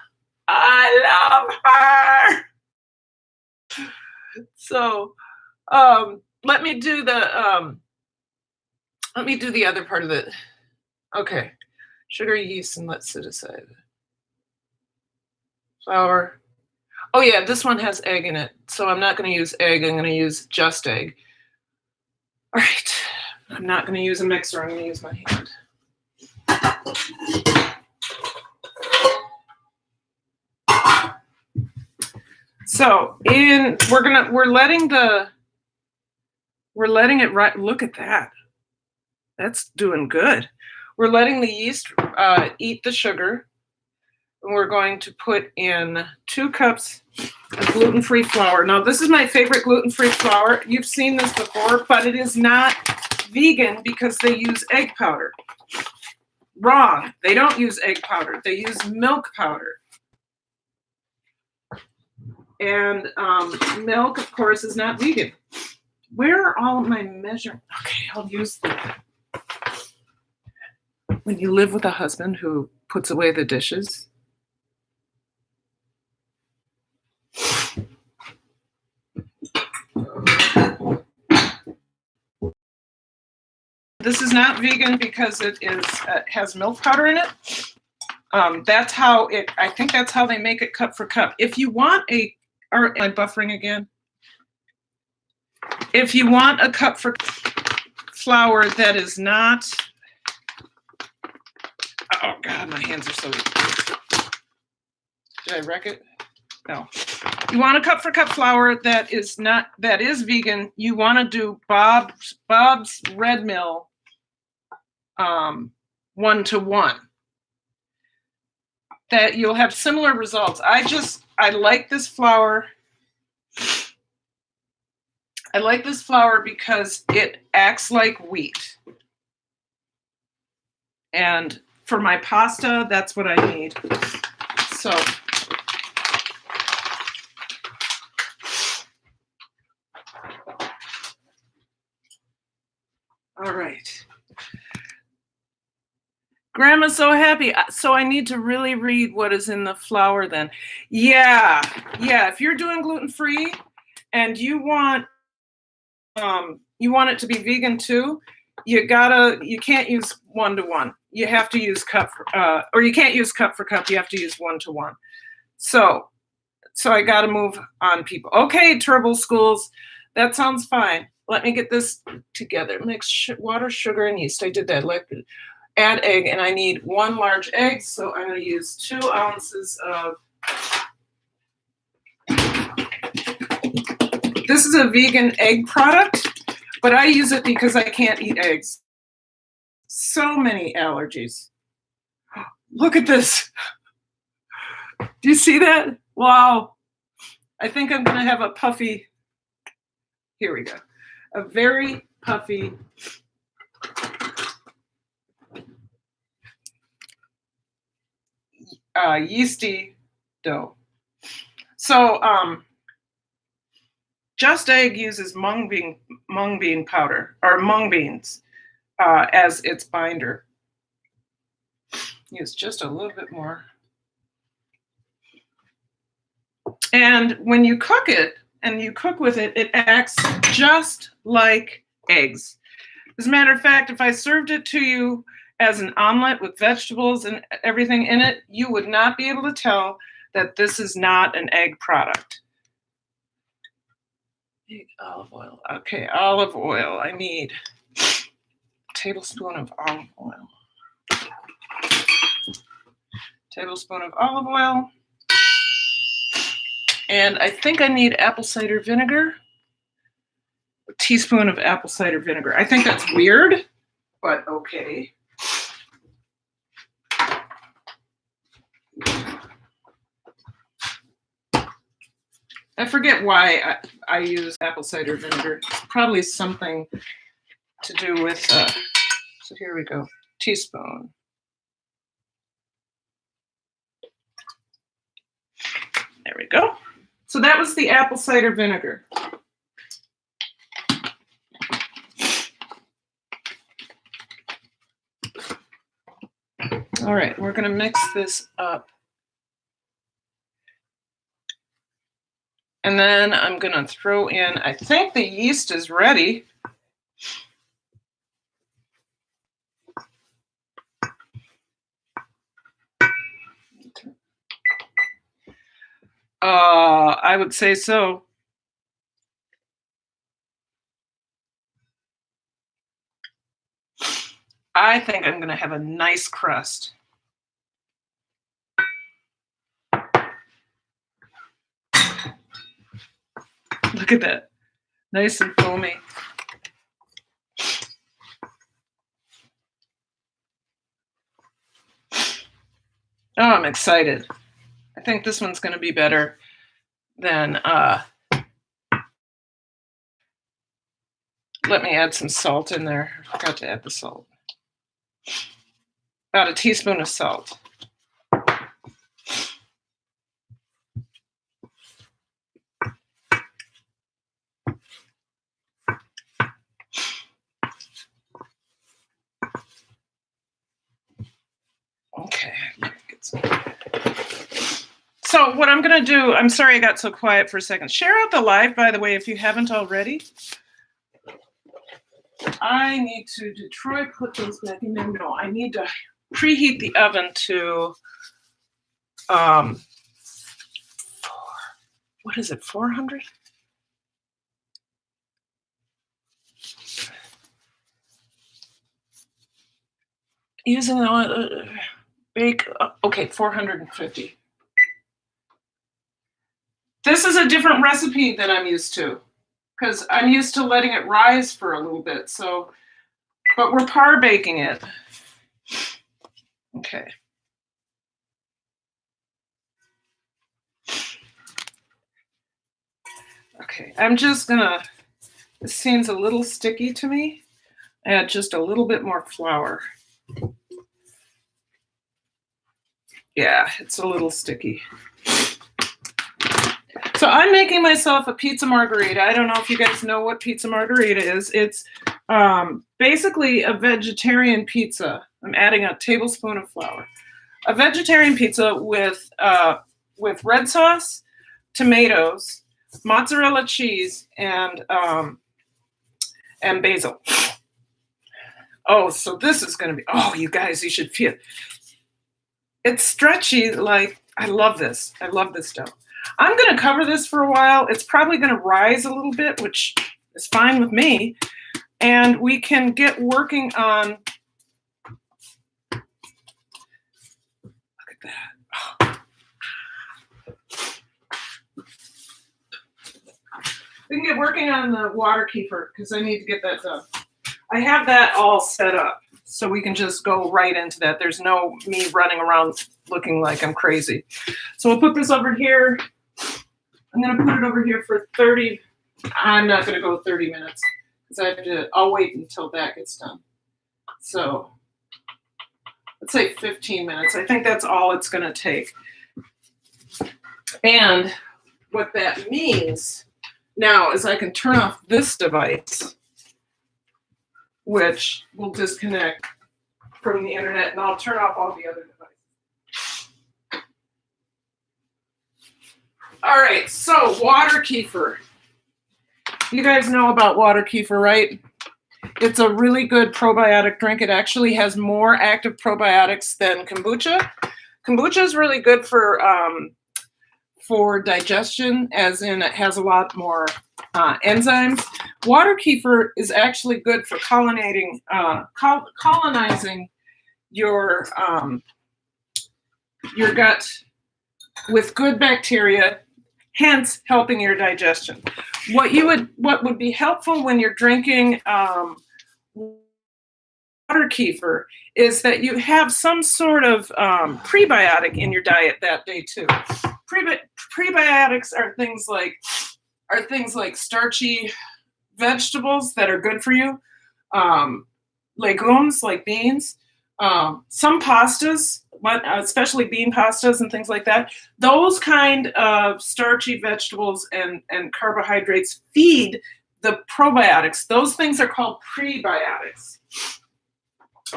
I love her. So let me do the other part of it. Okay. Sugar, yeast, and let's sit aside. Flour. Oh yeah, this one has egg in it. So I'm not going to use egg. I'm going to use just egg. All right. I'm not going to use a mixer. I'm going to use my hand. So we're letting it right. Look at that. That's doing good. We're letting the yeast eat the sugar. And we're going to put in 2 cups of gluten-free flour. Now, this is my favorite gluten-free flour. You've seen this before, but it is not vegan because they use egg powder. Wrong. They don't use egg powder. They use milk powder. And milk, of course, is not vegan. Where are all of my measurements? Okay, I'll use them. When you live with a husband who puts away the dishes, this is not vegan because it has milk powder in it. That's how it. I think that's how they make it cup for cup. If you want am I buffering again? If you want a cup for flour that is not. Oh God, my hands are so. Did I wreck it? No. You want a cup for cup flour that is vegan. You want to do Bob's Red Mill 1-to-1. That you'll have similar results. I like this flour. I like this flour because it acts like wheat. And for my pasta, that's what I need. So all right. Grandma's so happy. So I need to really read what is in the flour then. Yeah. If you're doing gluten-free and you want it to be vegan too, you can't use 1-to-1. You have to use cup, or you can't use cup for cup. You have to use 1-to-1. So I got to move on, people. Okay, Turbo Schools, that sounds fine. Let me get this together. Mix water, sugar, and yeast. I did that. Add egg, and I need 1 large egg, so I'm going to use 2 ounces of. This is a vegan egg product, but I use it because I can't eat eggs. So many allergies. Look at this. Do you see that? Wow. I think I'm going to have a puffy. Here we go. A very puffy. Yeasty dough. So Just Egg uses mung bean powder, or mung beans, as its binder. Use just a little bit more. And when you cook it and you cook with it, it acts just like eggs. As a matter of fact, if I served it to you as an omelet with vegetables and everything in it, you would not be able to tell that this is not an egg product. Olive oil. Okay, olive oil. I need a tablespoon of olive oil. Tablespoon of olive oil. And I think I need apple cider vinegar. A teaspoon of apple cider vinegar. I think that's weird, but okay. I forget why I use apple cider vinegar. It's probably something to do with, so here we go, teaspoon. There we go. So that was the apple cider vinegar. All right, we're going to mix this up. And then I'm going to throw in, I think the yeast is ready. I would say so. I think I'm going to have a nice crust. Look at that. Nice and foamy. Oh, I'm excited. I think this one's going to be better than, let me add some salt in there. I forgot to add the salt. About a teaspoon of salt. Okay. So what I'm going to do, I'm sorry I got so quiet for a second. Share out the live, by the way, if you haven't already. I need to, did Troy put those back in there? No, I need to preheat the oven to, what is it, 400? Using the bake, okay, 450. This is a different recipe than I'm used to, because I'm used to letting it rise for a little bit. So, but we're par baking it. Okay. Okay, I'm just gonna, this seems a little sticky to me. Add just a little bit more flour. Yeah, it's a little sticky. So I'm making myself a pizza margherita. I don't know if you guys know what pizza margherita is. It's basically a vegetarian pizza. I'm adding a tablespoon of flour. A vegetarian pizza with red sauce, tomatoes, mozzarella cheese, and basil. Oh, so this is going to be, oh, you guys, you should feel. It's stretchy, like, I love this. I love this dough. I'm going to cover this for a while. It's probably going to rise a little bit, which is fine with me. And we can get working on, look at that. Oh. We can get working on the water kefir because I need to get that done. I have that all set up, so we can just go right into that. There's no me running around looking like I'm crazy. So we'll put this over here. I'm going to put it over here for 30. I'm not going to go 30 minutes because I have to, I'll wait until that gets done. So let's say 15 minutes. I think that's all it's going to take. And what that means now is I can turn off this device, which will disconnect from the internet, and I'll turn off all the other devices. All right, so water kefir. You guys know about water kefir, right? It's a really good probiotic drink. It actually has more active probiotics than kombucha. Kombucha is really good for digestion, as in it has a lot more enzymes. Water kefir is actually good for colonizing your gut with good bacteria, hence helping your digestion. What would be helpful when you're drinking water kefir is that you have some sort of prebiotic in your diet that day too. Prebiotics are things like starchy vegetables that are good for you, legumes like beans, some pastas, especially bean pastas and things like that. Those kind of starchy vegetables and carbohydrates feed the probiotics. Those things are called prebiotics.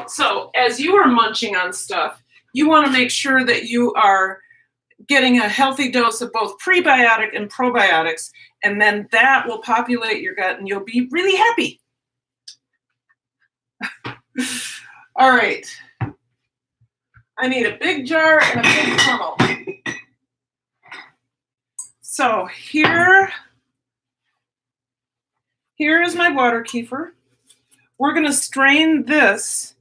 So as you are munching on stuff, you want to make sure that you are getting a healthy dose of both prebiotic and probiotics, and then that will populate your gut and you'll be really happy. All right. I need a big jar and a big funnel. So here is my water kefir. We're going to strain this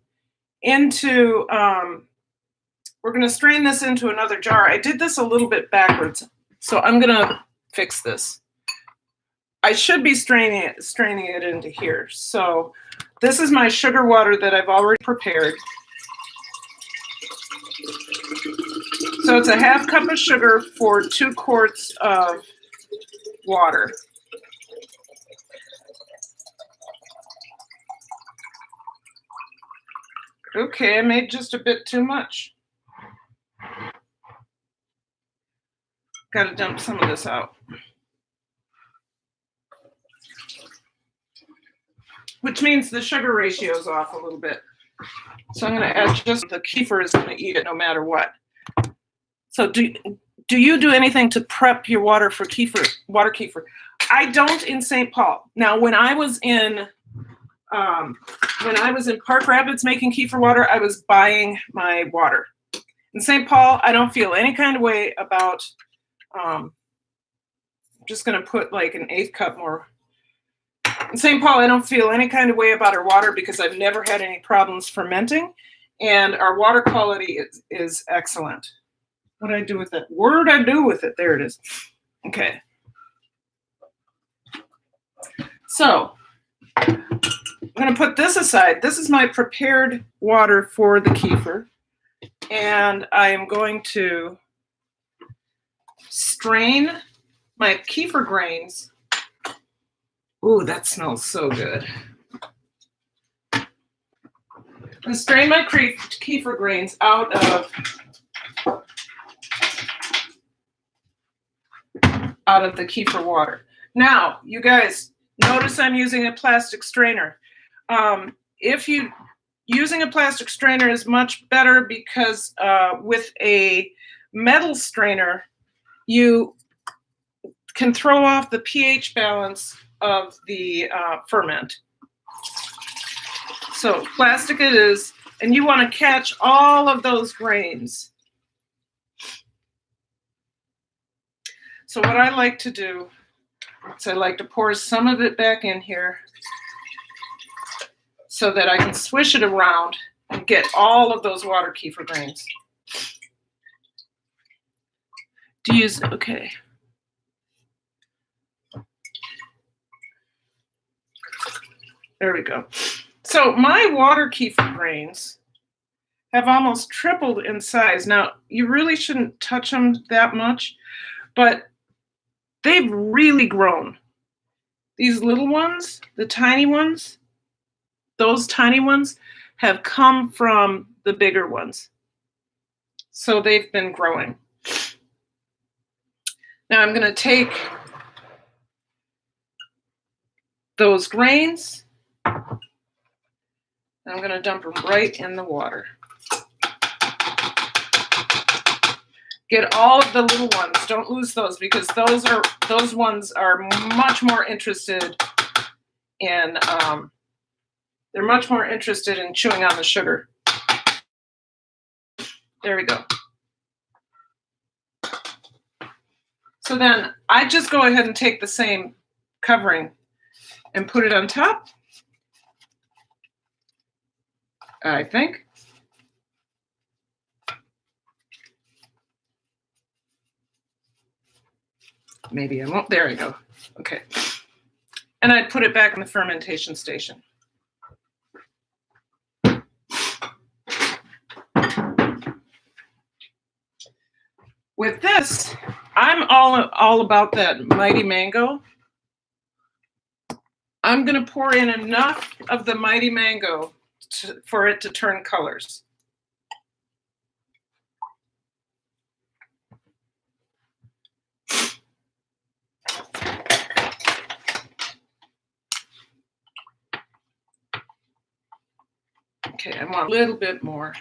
into another jar. I did this a little bit backwards, so I'm going to fix this. I should be straining it into here. So this is my sugar water that I've already prepared. So it's a half cup of sugar for 2 quarts of water. Okay, I made just a bit too much. Got to dump some of this out. Which means the sugar ratio is off a little bit. So I'm going to add just the kefir is going to eat it no matter what. So do you do anything to prep your water for water kefir? I don't in St. Paul. Now, when I was in Park Rapids making kefir water, I was buying my water. In St. Paul, I don't feel any kind of way about. I'm just going to put like an 1/8 cup more. In St. Paul, I don't feel any kind of way about our water because I've never had any problems fermenting, and our water quality is excellent. What did I do with it? What did I do with it? There it is. Okay. So I'm going to put this aside. This is my prepared water for the kefir, and I am going to strain my kefir grains. Ooh, that smells so good. I'm going to strain my kefir grains out of the kefir water. Now, you guys, notice I'm using a plastic strainer. Using a plastic strainer is much better because with a metal strainer, you can throw off the pH balance of the ferment. So plastic it is, and you want to catch all of those grains. So what I like to do is I like to pour some of it back in here so that I can swish it around and get all of those water kefir grains. Okay. There we go. So my water kefir grains have almost tripled in size. Now, you really shouldn't touch them that much, but they've really grown. These little ones, the tiny ones, those tiny ones have come from the bigger ones. So they've been growing. Now I'm going to take those grains. I'm going to dump them right in the water. Get all of the little ones. Don't lose those because those ones are much more interested in they're much more interested in chewing on the sugar. There we go. So then I just go ahead and take the same covering and put it on top. I think. Maybe I won't. There we go. Okay. And I'd put it back in the fermentation station. With this, I'm all about that mighty mango. I'm going to pour in enough of the mighty mango for it to turn colors. Okay, I want a little bit more.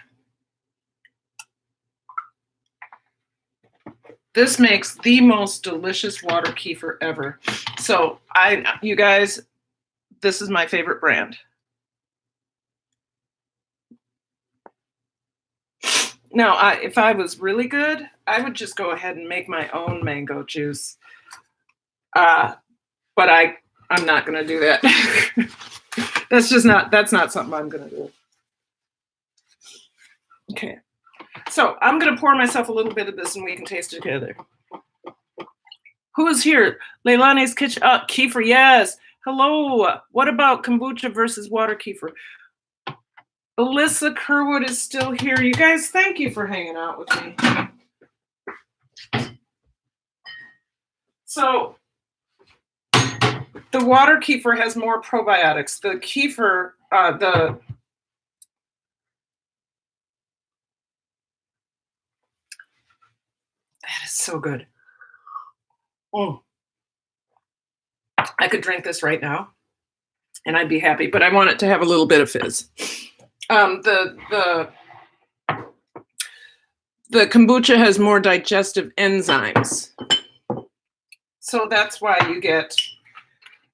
This makes the most delicious water kefir ever. So you guys, this is my favorite brand. Now, if I was really good, I would just go ahead and make my own mango juice. But I'm not going to do that. That's not something I'm going to do. Okay. So I'm going to pour myself a little bit of this and we can taste it together. Who is here? Leilani's Kitchen. Kefir, yes. Hello. What about kombucha versus water kefir? Alyssa Kerwood is still here. You guys, thank you for hanging out with me. So the water kefir has more probiotics. The kefir, that is so good. Oh, I could drink this right now and I'd be happy, but I want it to have a little bit of fizz. The kombucha has more digestive enzymes. So that's why you get,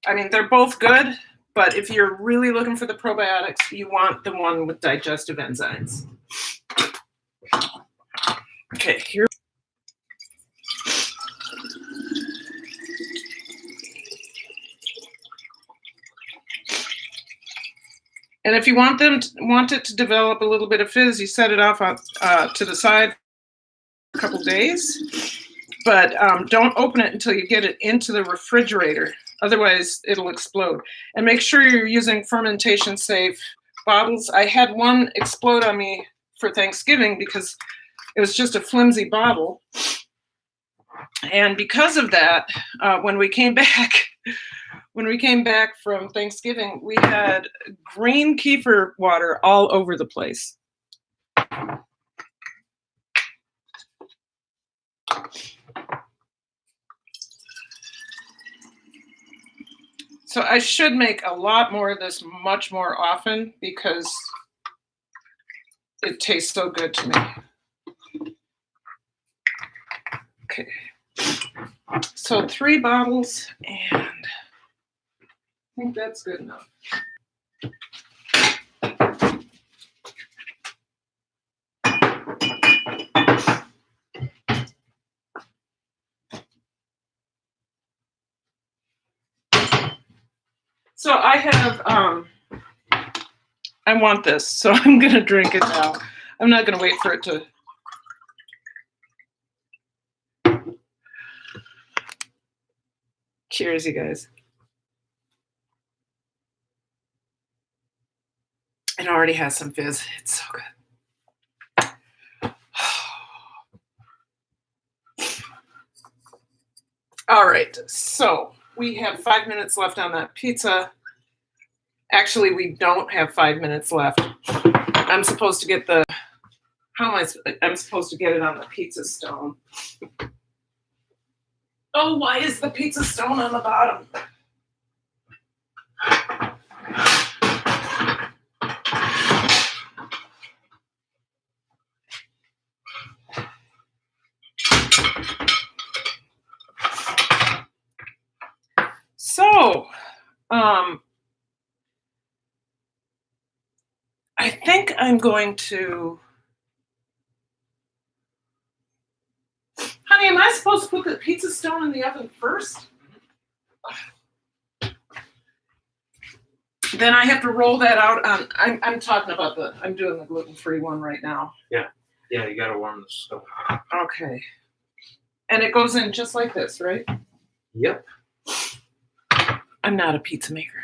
I mean, they're both good, but if you're really looking for the probiotics, you want the one with digestive enzymes. Okay, here. And if you want it to develop a little bit of fizz, you set it off to the side for a couple days. But don't open it until you get it into the refrigerator. Otherwise, it'll explode. And make sure you're using fermentation-safe bottles. I had one explode on me for Thanksgiving because it was just a flimsy bottle. And because of that, when we came back from Thanksgiving, we had green kefir water all over the place. So I should make a lot more of this much more often because it tastes so good to me. Okay. So 3 bottles, and I think that's good enough. So I have, I want this, so I'm going to drink it now. I'm not going to wait for it to. Cheers, you guys. It already has some fizz. It's so good. All right, so we have 5 minutes left on that pizza. Actually, we don't have 5 minutes left. I'm supposed to get I'm supposed to get it on the pizza stone. Oh, why is the pizza stone on the bottom? So, I think I'm going to. Honey, am I supposed to put the pizza stone in the oven first? Then I have to roll that out on. I'm talking about I'm doing the gluten-free one right now. Yeah, you gotta warm the stove. Okay. And it goes in just like this, right? Yep. I'm not a pizza maker.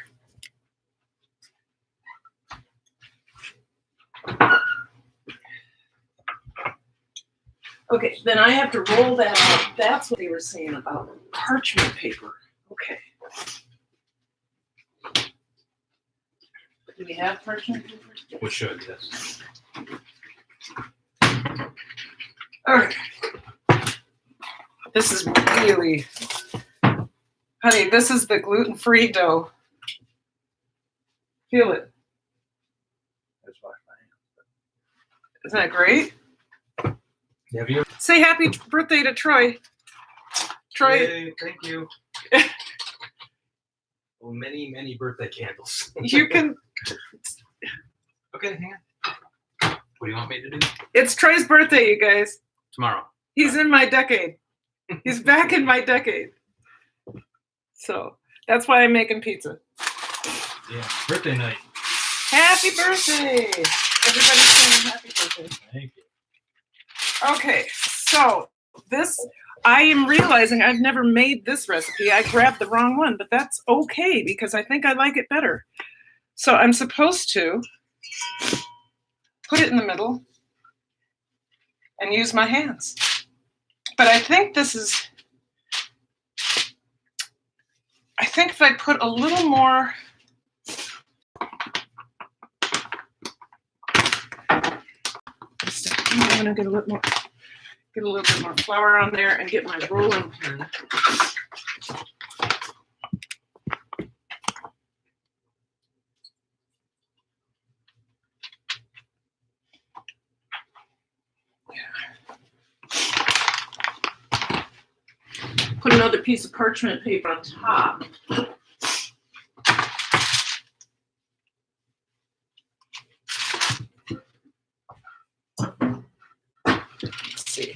Okay, then I have to roll that out. That's what they were saying about parchment paper. Okay. Do we have parchment paper? We should, yes. Okay. This is really, honey, this is the gluten-free dough. Feel it. Isn't that great? Have you? Say happy birthday to Troy. Troy. Yay, thank you. Oh, many, many birthday candles. You can. Okay, hang on. What do you want me to do? It's Troy's birthday, you guys. Tomorrow. He's in my decade. He's back in my decade. So that's why I'm making pizza. Yeah, birthday night. Happy birthday! Everybody's saying happy birthday. Thank you. Okay, so this, I am realizing I've never made this recipe. I grabbed the wrong one, but that's okay because I think I like it better. So I'm supposed to put it in the middle and use my hands. But I think this is, I think if I put a little more, I'm gonna get a little bit more flour on there and get my rolling pin. Put another piece of parchment paper on top. Let's see.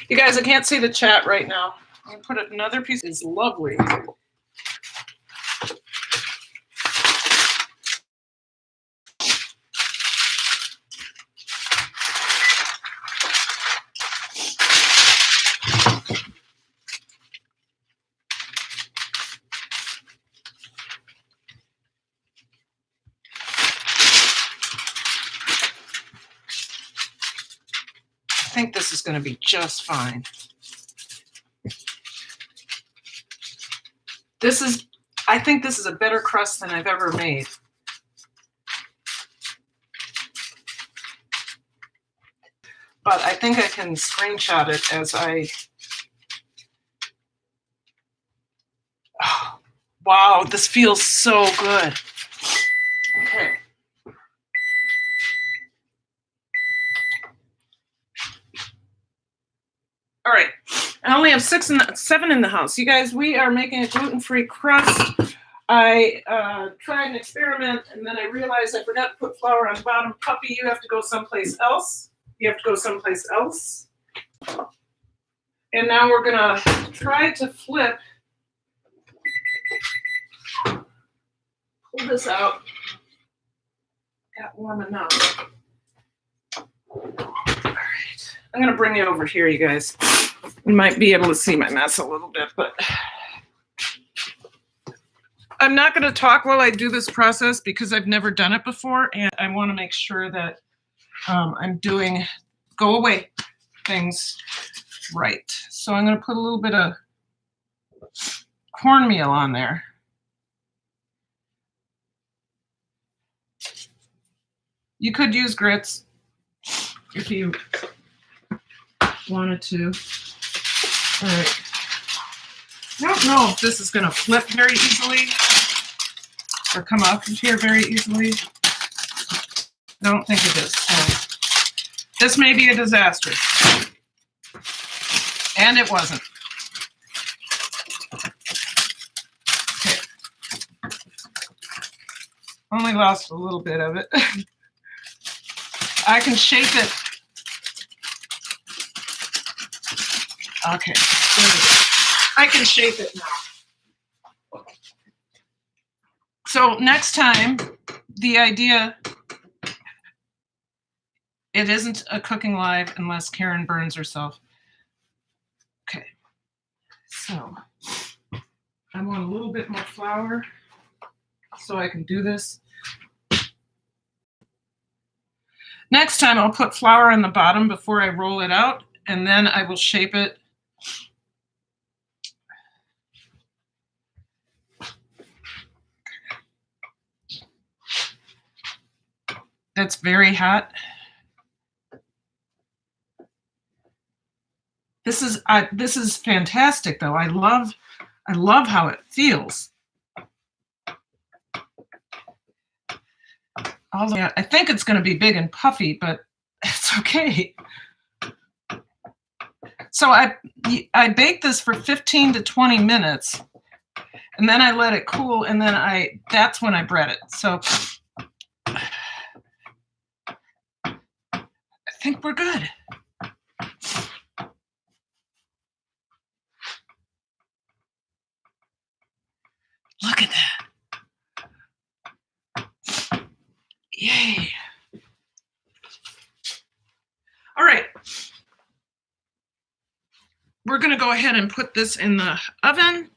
You guys, I can't see the chat right now. I'm gonna put another piece. It's lovely. I think this is going to be just fine. I think this is a better crust than I've ever made. But I think I can screenshot it as I, oh, wow, this feels so good. Okay. All right, I only have 7 in the house. You guys, we are making a gluten-free crust. I tried an experiment, and then I realized I forgot to put flour on the bottom. Puppy, you have to go someplace else. You have to go someplace else. And now we're gonna try to flip. Pull this out. Got warm enough. All right, I'm gonna bring you over here, you guys. You might be able to see my mess a little bit, but I'm not going to talk while I do this process because I've never done it before, and I want to make sure that I'm doing go away things right. So I'm going to put a little bit of cornmeal on there. You could use grits if you wanted to. All right. I don't know if this is going to flip very easily or come off of here very easily. I don't think it is. So this may be a disaster. And it wasn't. Okay. Only lost a little bit of it. I can shape it. Okay, there we go. I can shape it now. So next time, the idea, it isn't a cooking live unless Karen burns herself. Okay, so I want a little bit more flour so I can do this. Next time I'll put flour on the bottom before I roll it out, and then I will shape it. that's very hot. This is fantastic, though. I love how it feels. Although I think it's going to be big and puffy, but it's okay. So I baked this for 15 to 20 minutes, and then I let it cool, and then that's when I bread it. So I think we're good. Look at that. Yay. All right. We're going to go ahead and put this in the oven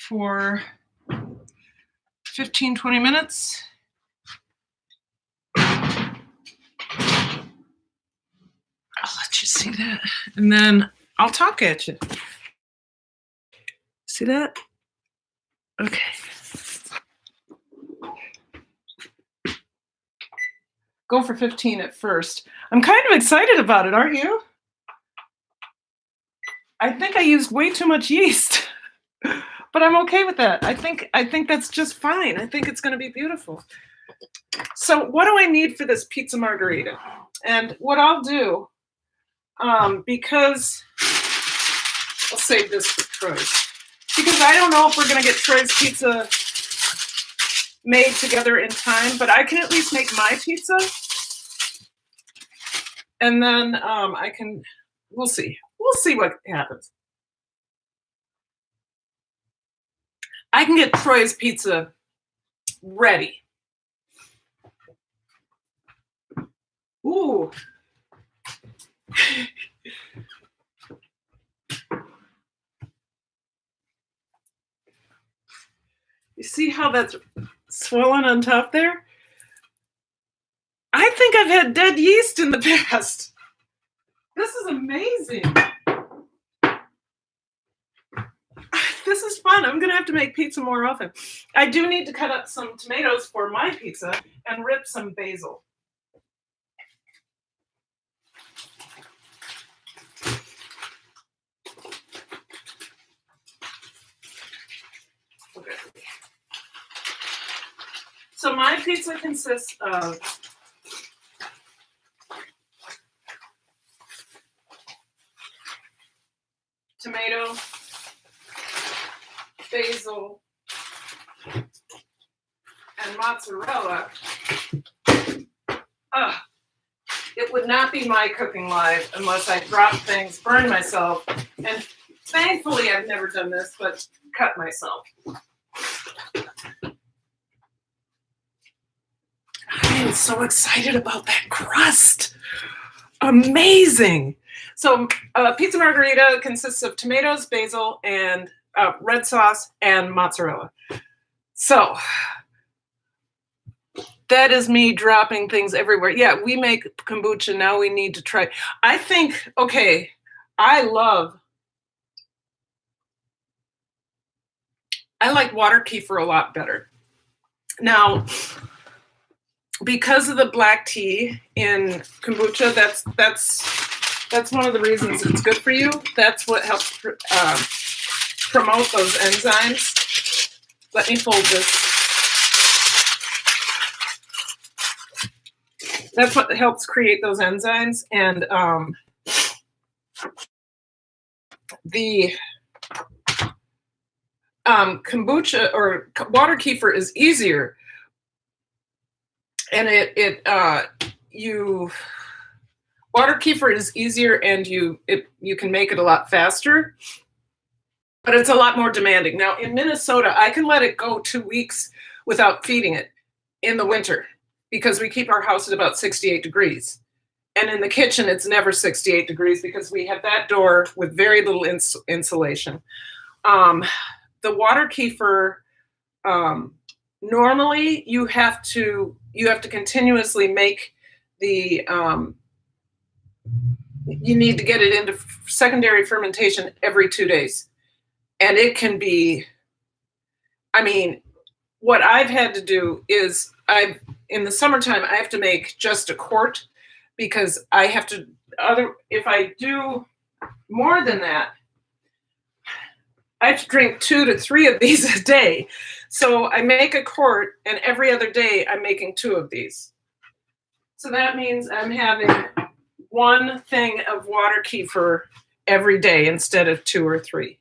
for 15, 20 minutes. I'll let you see that. And then I'll talk at you. See that? Okay. Go for 15 at first. I'm kind of excited about it, aren't you? I think I used way too much yeast, but I'm okay with that. I think that's just fine. I think it's going to be beautiful. So what do I need for this pizza margherita? And what I'll do, because I'll save this for Troy's, because I don't know if we're going to get Troy's pizza made together in time, but I can at least make my pizza. And then we'll see. We'll see what happens. I can get Troy's pizza ready. Ooh. You see how that's swollen on top there? I think I've had dead yeast in the past. This is amazing. This is fun. I'm going to have to make pizza more often. I do need to cut up some tomatoes for my pizza and rip some basil. Okay. So my pizza consists of tomato, basil, and mozzarella. It would not be my cooking live unless I dropped things, burned myself, and thankfully I've never done this, but cut myself. I am so excited about that crust. Amazing. So pizza margherita consists of tomatoes, basil, and red sauce and mozzarella. So that is me dropping things everywhere. Yeah, we make kombucha. Now we need to try. I think, okay, I like water kefir a lot better. Now, because of the black tea in kombucha, that's one of the reasons it's good for you. That's what helps promote those enzymes. Let me fold this. That's what helps create those enzymes. And the kombucha or water kefir is easier. And water kefir is easier, and you can make it a lot faster, but it's a lot more demanding. Now in Minnesota, I can let it go 2 weeks without feeding it in the winter because we keep our house at about 68 degrees. And in the kitchen, it's never 68 degrees because we have that door with very little insulation. The water kefir, normally you have to continuously make the, you need to get it into secondary fermentation every 2 days. And it can be, I mean, what I've had to do is in the summertime, I have to make just a quart because I have to, if I do more than that, I have to drink 2 to 3 of these a day. So I make a quart, and every other day I'm making 2 of these. So that means I'm having 1 thing of water kefir every day instead of 2 or 3.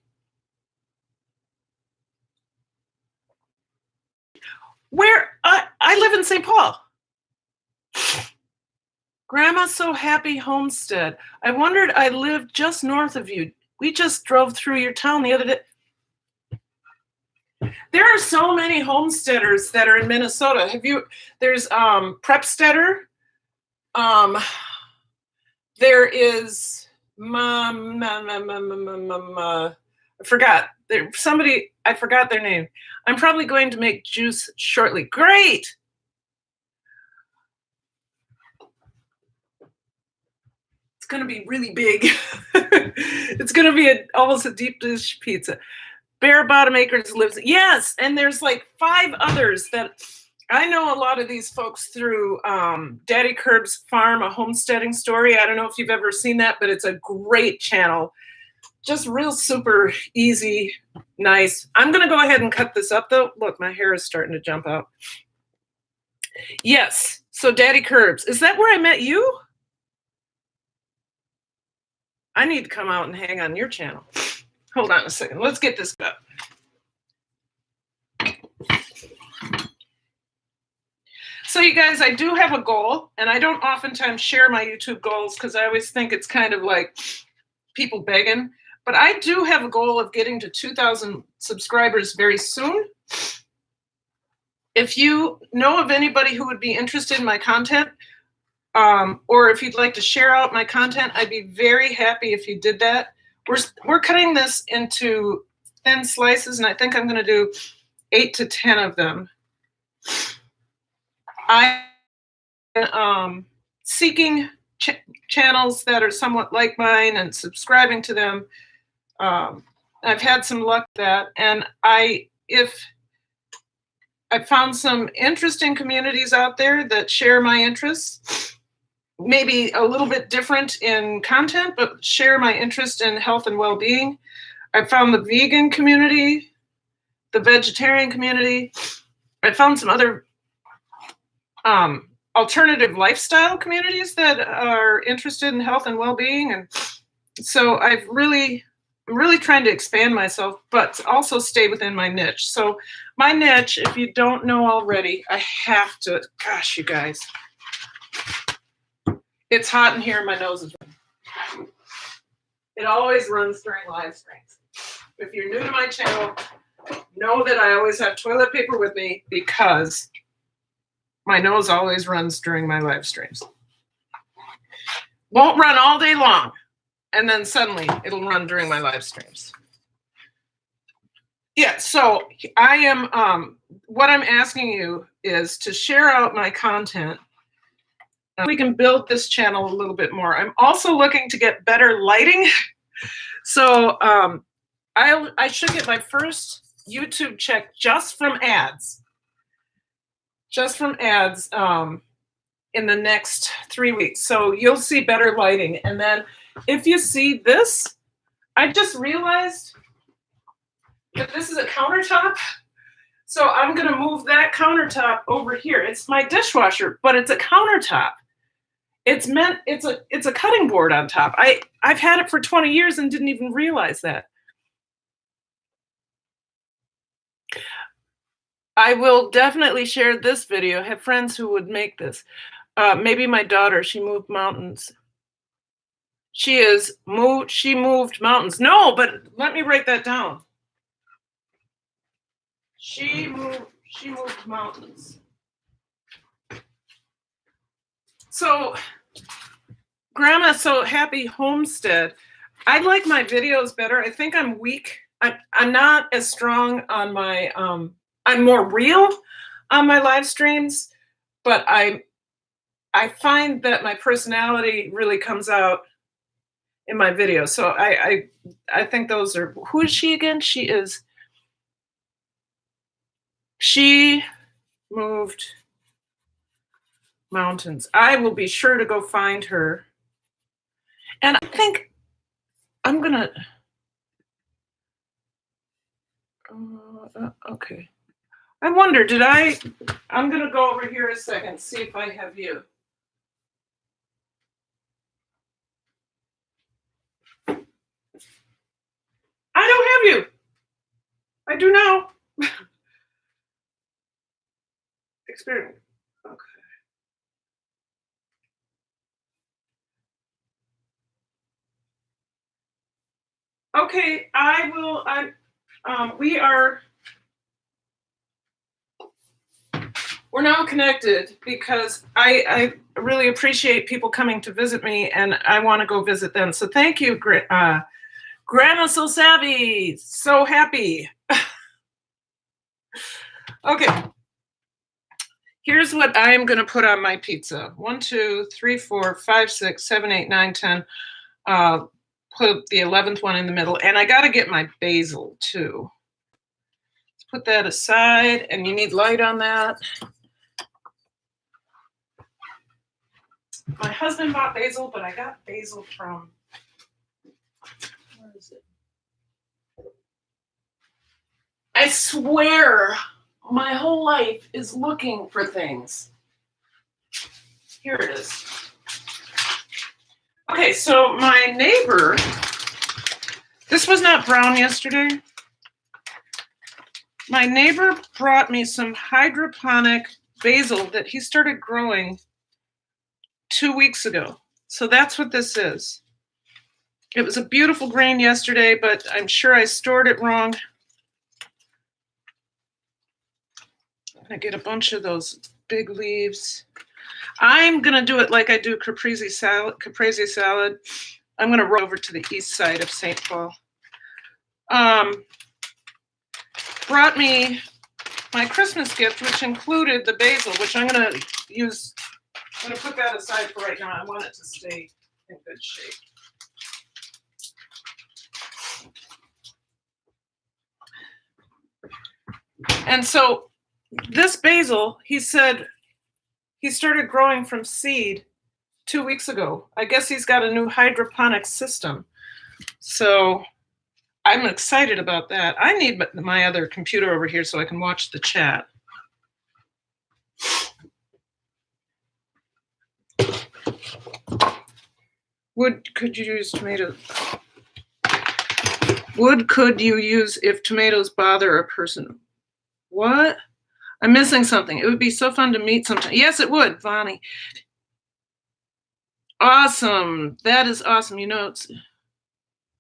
Where I live in St. Paul. Grandma's so happy Homestead. I wondered I lived just north of you. We just drove through your town the other day. There are so many homesteaders that are in Minnesota. There's Prepsteader. There is I forgot. I forgot their name. I'm probably going to make juice shortly. Great. It's going to be really big. It's going to be almost a deep dish pizza. Bare Bottom Acres lives. Yes, and there's like 5 others that I know. A lot of these folks through DaddyKirbs Farm, a homesteading story. I don't know if you've ever seen that, but it's a great channel. Just real super easy, nice. I'm going to go ahead and cut this up, though. Look, my hair is starting to jump out. Yes, so DaddyKirbs. Is that where I met you? I need to come out and hang on your channel. Hold on a second. Let's get this up. So you guys, I do have a goal, and I don't oftentimes share my YouTube goals because I always think it's kind of like people begging. But I do have a goal of getting to 2,000 subscribers very soon. If you know of anybody who would be interested in my content, or if you'd like to share out my content, I'd be very happy if you did that. We're cutting this into thin slices, and I think I'm going to do 8 to 10 of them. I'm seeking channels that are somewhat like mine and subscribing to them. I've had some luck with that, and I found some interesting communities out there that share my interests. Maybe a little bit different in content, but share my interest in health and well-being. I found the vegan community, the vegetarian community. I found some other alternative lifestyle communities that are interested in health and well-being. And so I'm really trying to expand myself, but also stay within my niche. So my niche, if you don't know already, I have to, gosh, you guys. It's hot in here. My nose is running. It always runs during live streams. If you're new to my channel, know that I always have toilet paper with me because my nose always runs during my live streams. Won't run all day long, and then suddenly it'll run during my live streams. Yeah, so I am, what I'm asking you is to share out my content. We can build this channel a little bit more. I'm also looking to get better lighting. So I should get my first YouTube check just from ads. Just from ads in the next 3 weeks. So you'll see better lighting. And then if you see this, I just realized that this is a countertop. So I'm going to move that countertop over here. It's my dishwasher, but it's a countertop. It's a cutting board on top. I've had it for 20 years and didn't even realize that. I will definitely share this video. I have friends who would make this. Maybe my daughter, she moved mountains. She moved mountains. No, but let me write that down. She moved mountains. So, Grandma So Happy Homestead. I like my videos better. I think I'm weak. I'm not as strong on my, I'm more real on my live streams, but I find that my personality really comes out in my videos. So I think those are, who is she again? She moved Mountains. I will be sure to go find her. And I think I'm gonna, okay. I wonder, I'm gonna go over here a second, see if I have you. I don't have you. I do now. Experience. Okay. Okay, we're now connected because I really appreciate people coming to visit me, and I want to go visit them. So thank you, Grandma So Savvy. So happy. Okay. Here's what I am going to put on my pizza. 1, 2, 3, 4, 5, 6, 7, 8, 9, 10. Put the 11th one in the middle. And I got to get my basil too. Let's put that aside. And you need light on that. My husband bought basil, but I got basil from, where is it? I swear my whole life is looking for things. Here it is. Okay, so my neighbor, this was not brown yesterday. My neighbor brought me some hydroponic basil that he started growing 2 weeks ago. So that's what this is. It was a beautiful green yesterday, but I'm sure I stored it wrong. I'm gonna get a bunch of those big leaves. I'm gonna do it like I do caprese salad. I'm gonna roll over to the east side of St. Paul. Brought me my Christmas gift, which included the basil, which I'm gonna use. I'm gonna put that aside for right now. I want it to stay in good shape. And so this basil, he said, he started growing from seed 2 weeks ago. I guess he's got a new hydroponic system. So I'm excited about that. I need my other computer over here so I can watch the chat. Could you use tomatoes? Could you use if tomatoes bother a person? What? I'm missing something. It would be so fun to meet sometime. Yes, it would, Vonnie. Awesome. That is awesome. You know, it's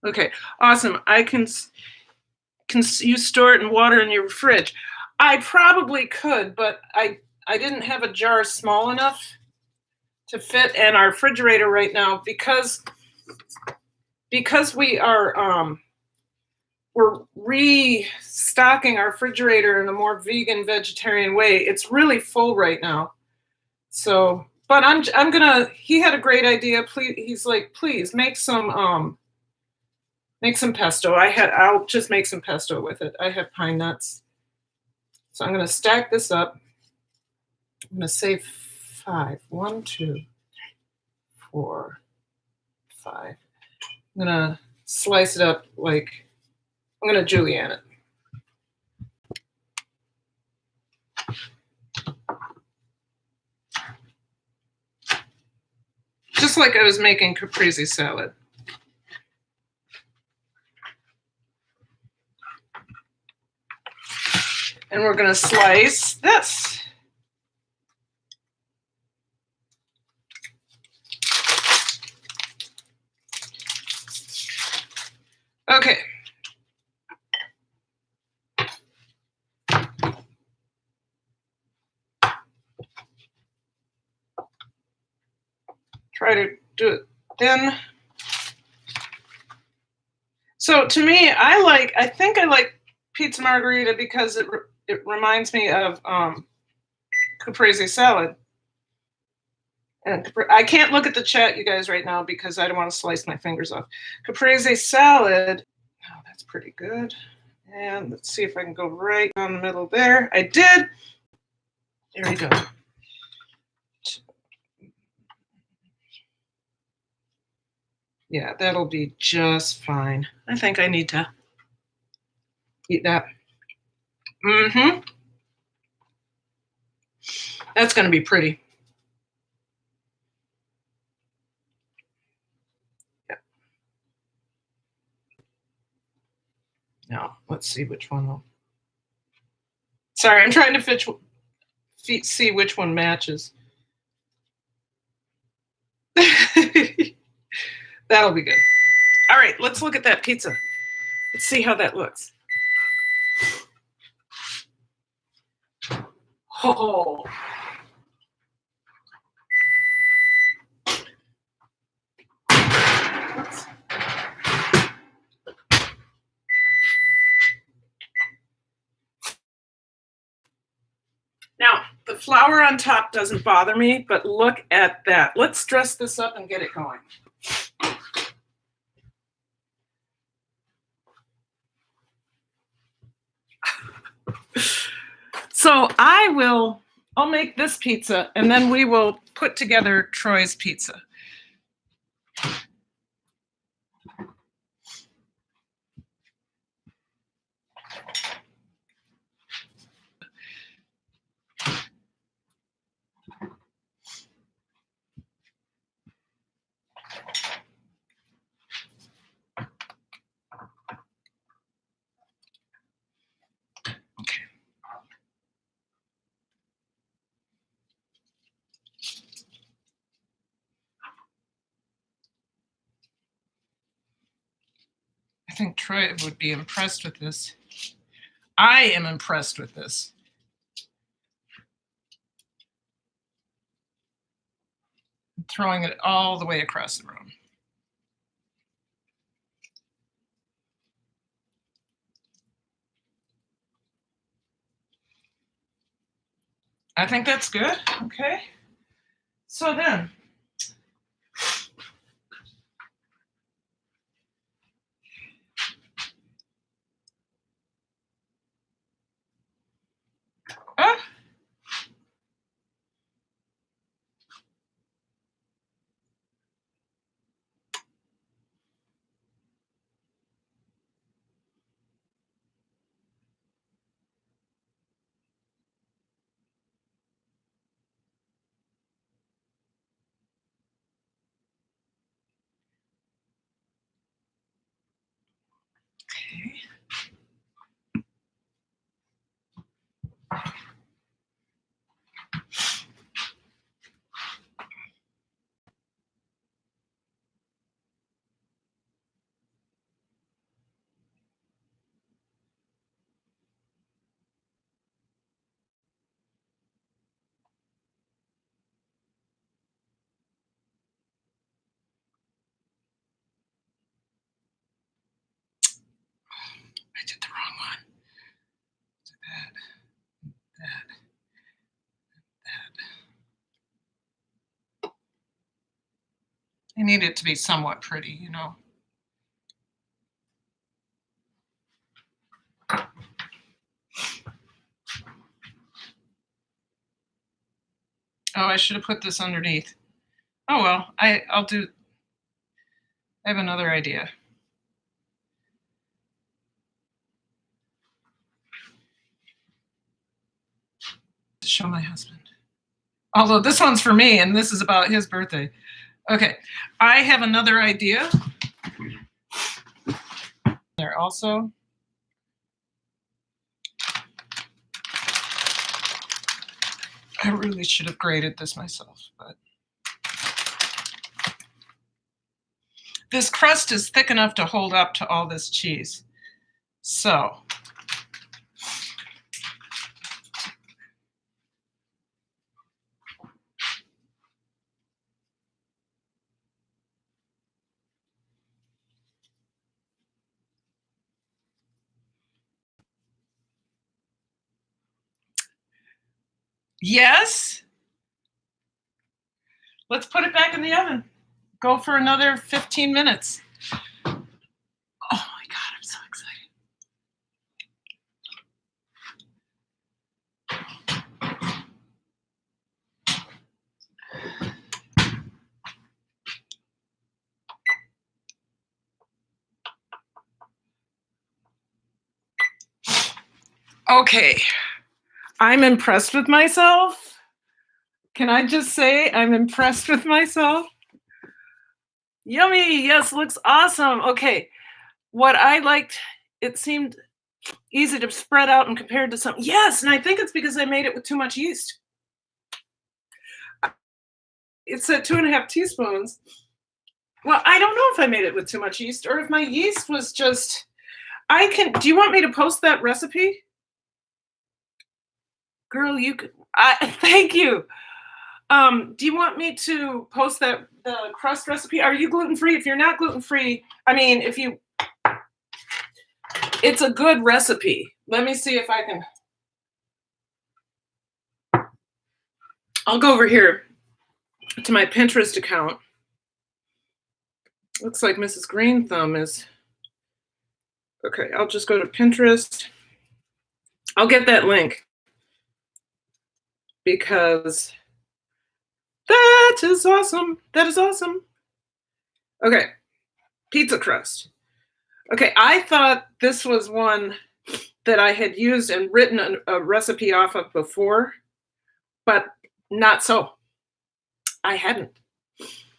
okay. Awesome. I can you store it in water in your fridge? I probably could, but I didn't have a jar small enough to fit in our refrigerator right now because we are we're restocking our refrigerator in a more vegan, vegetarian way. It's really full right now. So, but I'm gonna. He had a great idea. Please, he's like, please make some pesto. I'll just make some pesto with it. I have pine nuts. So I'm gonna stack this up. I'm gonna say 5. 1, 2, 3, 4, 5. I'm gonna slice it up like. I'm going to julienne it. Just like I was making caprese salad. And we're going to slice this. Okay. Try to do it thin. So to me, I think I like pizza margherita because it reminds me of caprese salad. And I can't look at the chat, you guys, right now because I don't want to slice my fingers off. Caprese salad. Oh, that's pretty good. And let's see if I can go right down the middle there. I did. There we go. Yeah, that'll be just fine. I think I need to eat that. Mm-hmm. That's going to be pretty. Yeah. Now, let's see which one will. Sorry, I'm trying to see which one matches. That'll be good. All right, let's look at that pizza. Let's see how that looks. Oh. Now, the flour on top doesn't bother me, but look at that. Let's dress this up and get it going. So I'll make this pizza and then we will put together Troy's pizza. I think Troy would be impressed with this. I am impressed with this. I'm throwing it all the way across the room. I think that's good. Okay. So then, I did the wrong one. That. I need it to be somewhat pretty, you know. Oh, I should have put this underneath. Oh well, I'll do. I have another idea. To show my husband. Although this one's for me and this is about his birthday. Okay, I have another idea. There also. I really should have graded this myself, but this crust is thick enough to hold up to all this cheese. So yes, let's put it back in the oven. Go for another 15 minutes. Oh my God, I'm so excited. Okay, I'm impressed with myself. Can I just say I'm impressed with myself? Yummy, yes, looks awesome. Okay, what I liked, it seemed easy to spread out and compared to some. Yes, and I think it's because I made it with too much yeast. It said 2.5 teaspoons. Well, I don't know if I made it with too much yeast or if my yeast was just, do you want me to post that recipe? Girl, thank you. Do you want me to post the crust recipe? Are you gluten-free? If you're not gluten-free, I mean, it's a good recipe. Let me see if I can. I'll go over here to my Pinterest account. Looks like Mrs. Green Thumb is. Okay, I'll just go to Pinterest. I'll get that link because that is awesome. That is awesome. Okay, pizza crust. Okay, I thought this was one that I had used and written a recipe off of before, but not so. I hadn't.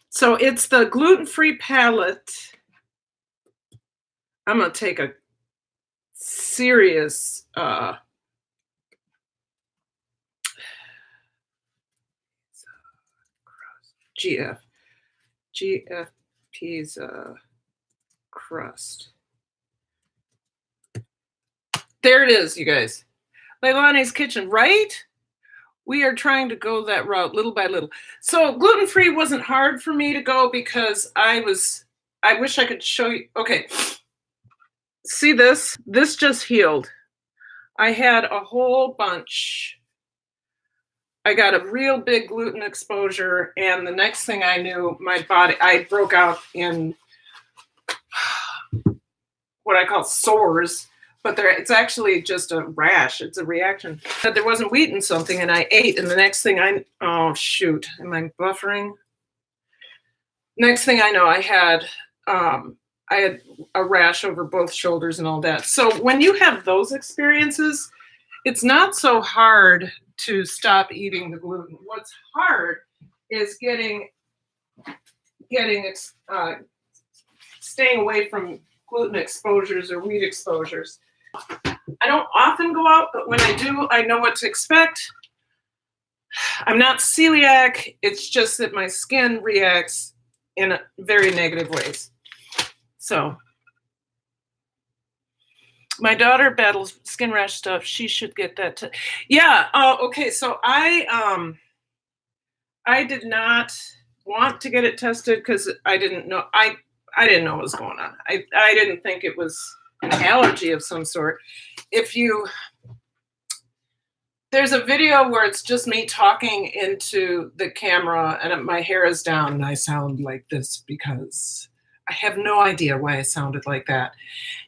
So it's the gluten-free palette. I'm going to take a serious GF pizza crust. There it is, you guys. Leilani's Kitchen, right? We are trying to go that route little by little. So gluten-free wasn't hard for me to go because I wish I could show you. Okay, see this? This just healed. I had a whole bunch. I got a real big gluten exposure, and the next thing I knew, I broke out in what I call sores, but it's actually just a rash. It's a reaction. But there wasn't wheat in something, and I ate, and the next thing oh shoot, am I buffering? Next thing I know, I had a rash over both shoulders and all that. So when you have those experiences, it's not so hard to stop eating the gluten. What's hard is staying away from gluten exposures or wheat exposures. I don't often go out, but when I do, I know what to expect. I'm not celiac. It's just that my skin reacts in very negative ways. So my daughter battles skin rash stuff. She should get that. Yeah. Okay. So I did not want to get it tested because I didn't know. I didn't know what was going on. I didn't think it was an allergy of some sort. There's a video where it's just me talking into the camera and my hair is down and I sound like this because I have no idea why I sounded like that.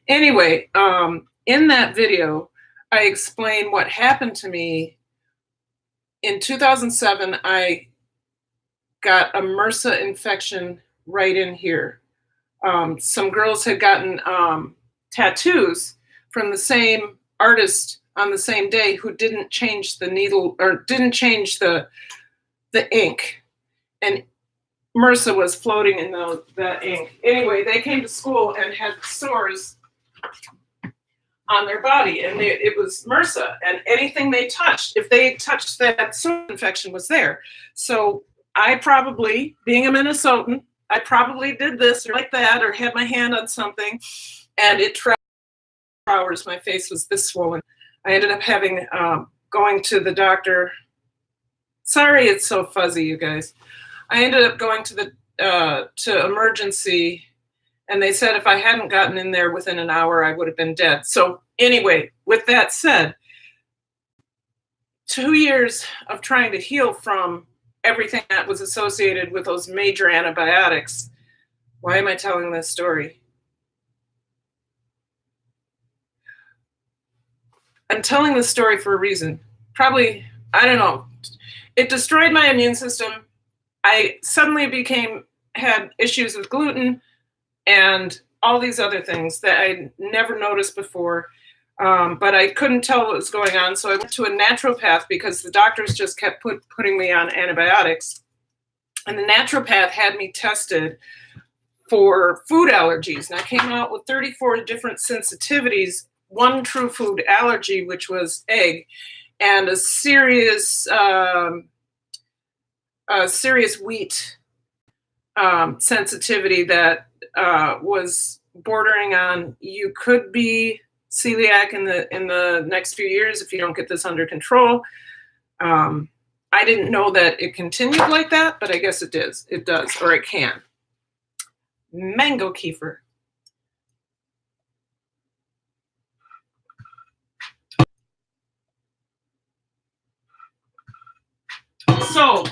Anyway, in that video, I explain what happened to me. In 2007, I got a MRSA infection right in here. Some girls had gotten tattoos from the same artist on the same day who didn't change the needle or didn't change the ink, and MRSA was floating in that ink. Anyway, they came to school and had sores on their body, and it was MRSA, and anything they touched, if they touched that sore infection was there. So I probably, being a Minnesotan, I probably did this or like that or had my hand on something, and it traveled for hours. My face was this swollen. I ended up going to the doctor. Sorry, it's so fuzzy, you guys. I ended up going to emergency, and they said if I hadn't gotten in there within an hour, I would have been dead. So anyway, with that said, 2 years of trying to heal from everything that was associated with those major antibiotics. Why am I telling this story? I'm telling this story for a reason. Probably, I don't know. It destroyed my immune system. I suddenly had issues with gluten and all these other things that I never noticed before. but I couldn't tell what was going on. So I went to a naturopath because the doctors just kept putting me on antibiotics. And the naturopath had me tested for food allergies. And I came out with 34 different sensitivities, one true food allergy, which was egg, and a serious wheat sensitivity that was bordering on you could be celiac in the next few years if you don't get this under control. I didn't know that it continued like that, but I guess it does. It does, or it can. Mango kefir. So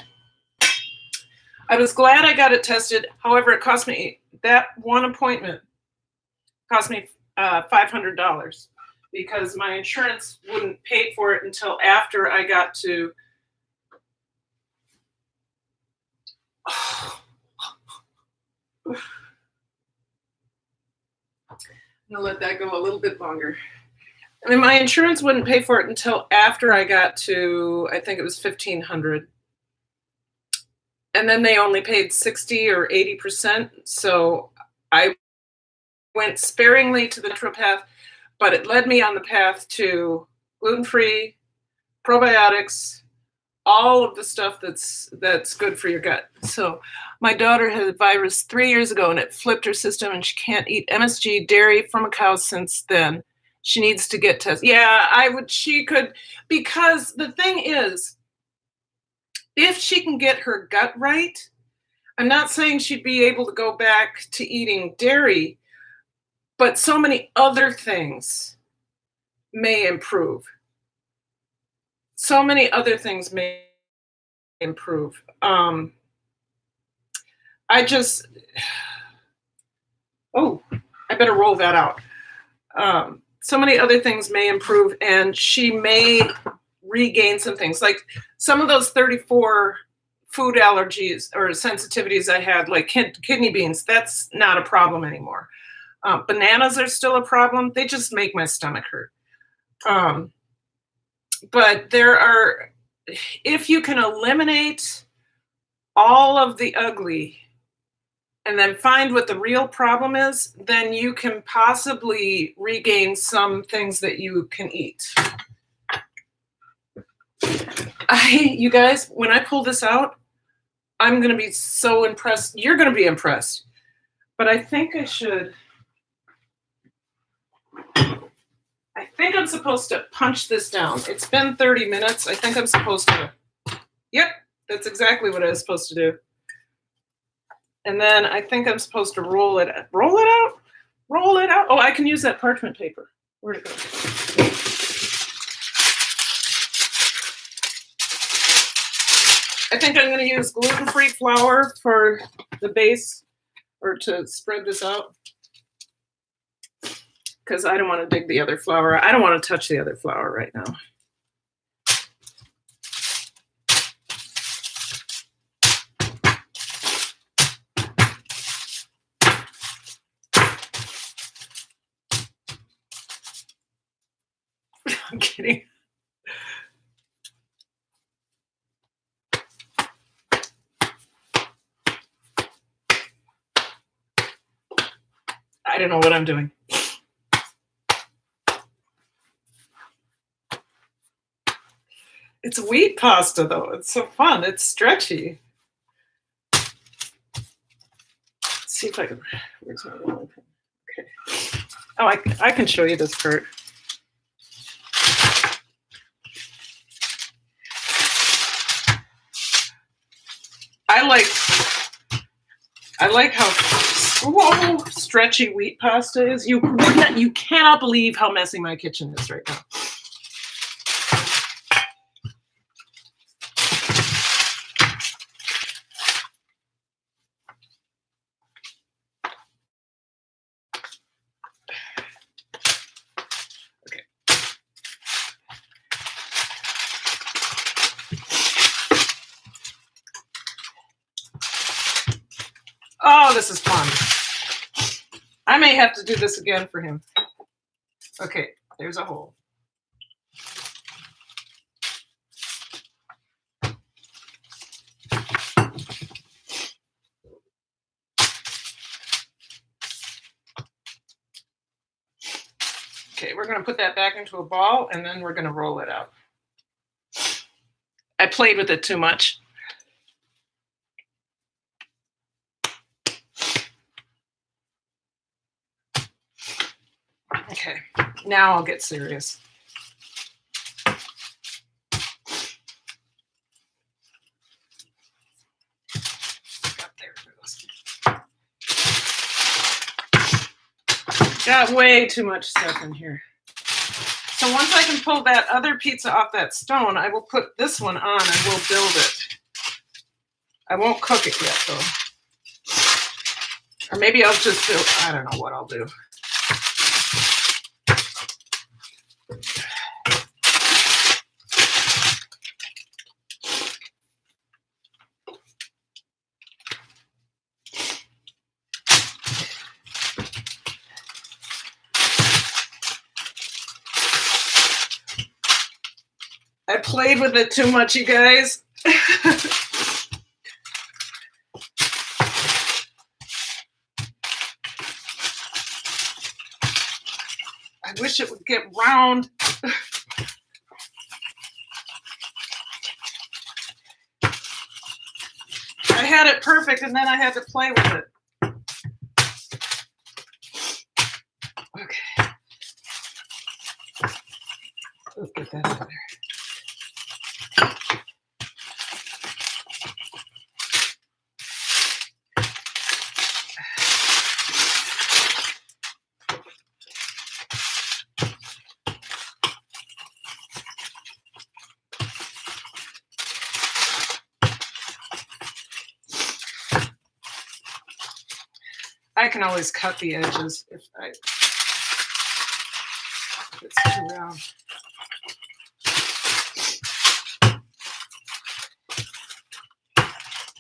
I was glad I got it tested. However, it cost me, that one appointment cost me $500 because my insurance wouldn't pay for it until after I got to. I'm gonna let that go a little bit longer. I mean, my insurance wouldn't pay for it until after I got to, I think it was $1,500. And then they only paid 60 or 80%. So I went sparingly to the naturopath, but it led me on the path to gluten-free, probiotics, all of the stuff that's good for your gut. So my daughter had a virus 3 years ago and it flipped her system and she can't eat MSG dairy from a cow since then. She needs to get tested. Yeah, she could, because the thing is, if she can get her gut right, I'm not saying she'd be able to go back to eating dairy, but so many other things may improve. So many other things may improve. I better roll that out. So many other things may improve, and she may regain some things. Like some of those 34 food allergies or sensitivities I had, like kidney beans, that's not a problem anymore. Bananas are still a problem. They just make my stomach hurt. But if you can eliminate all of the ugly and then find what the real problem is, then you can possibly regain some things that you can eat. You guys, when I pull this out, I'm going to be so impressed. You're going to be impressed. But I think I'm supposed to punch this down. It's been 30 minutes. I think I'm supposed to. Yep, that's exactly what I was supposed to do. And then I think I'm supposed to roll it out. Roll it out? Roll it out? Oh, I can use that parchment paper. Where'd it go? I think I'm going to use gluten-free flour for the base, or to spread this out, because I don't want to dig the other flour. I don't want to touch the other flour right now. I'm kidding. I don't know what I'm doing. It's wheat pasta, though. It's so fun. It's stretchy. Let's see if I can. Where's my rolling pin? Okay. Oh, I can show you this part. I like how stretchy wheat pasta is. You cannot believe how messy my kitchen is right now. Okay. Oh, this is fun. I may have to do this again for him. Okay, There's a hole. Okay, we're going to put that back into a ball, and then we're going to roll it out. I played with it too much. Okay, now I'll get serious. There it goes. Got way too much stuff in here. So once I can pull that other pizza off that stone, I will put this one on and we'll build it. I won't cook it yet, though. Or maybe I'll just do, I don't know what I'll do. I played with it too much, you guys. I wish it would get round. I had it perfect and then I had to play with it. Okay. Let's get that out of there. I can always cut the edges if it's too round.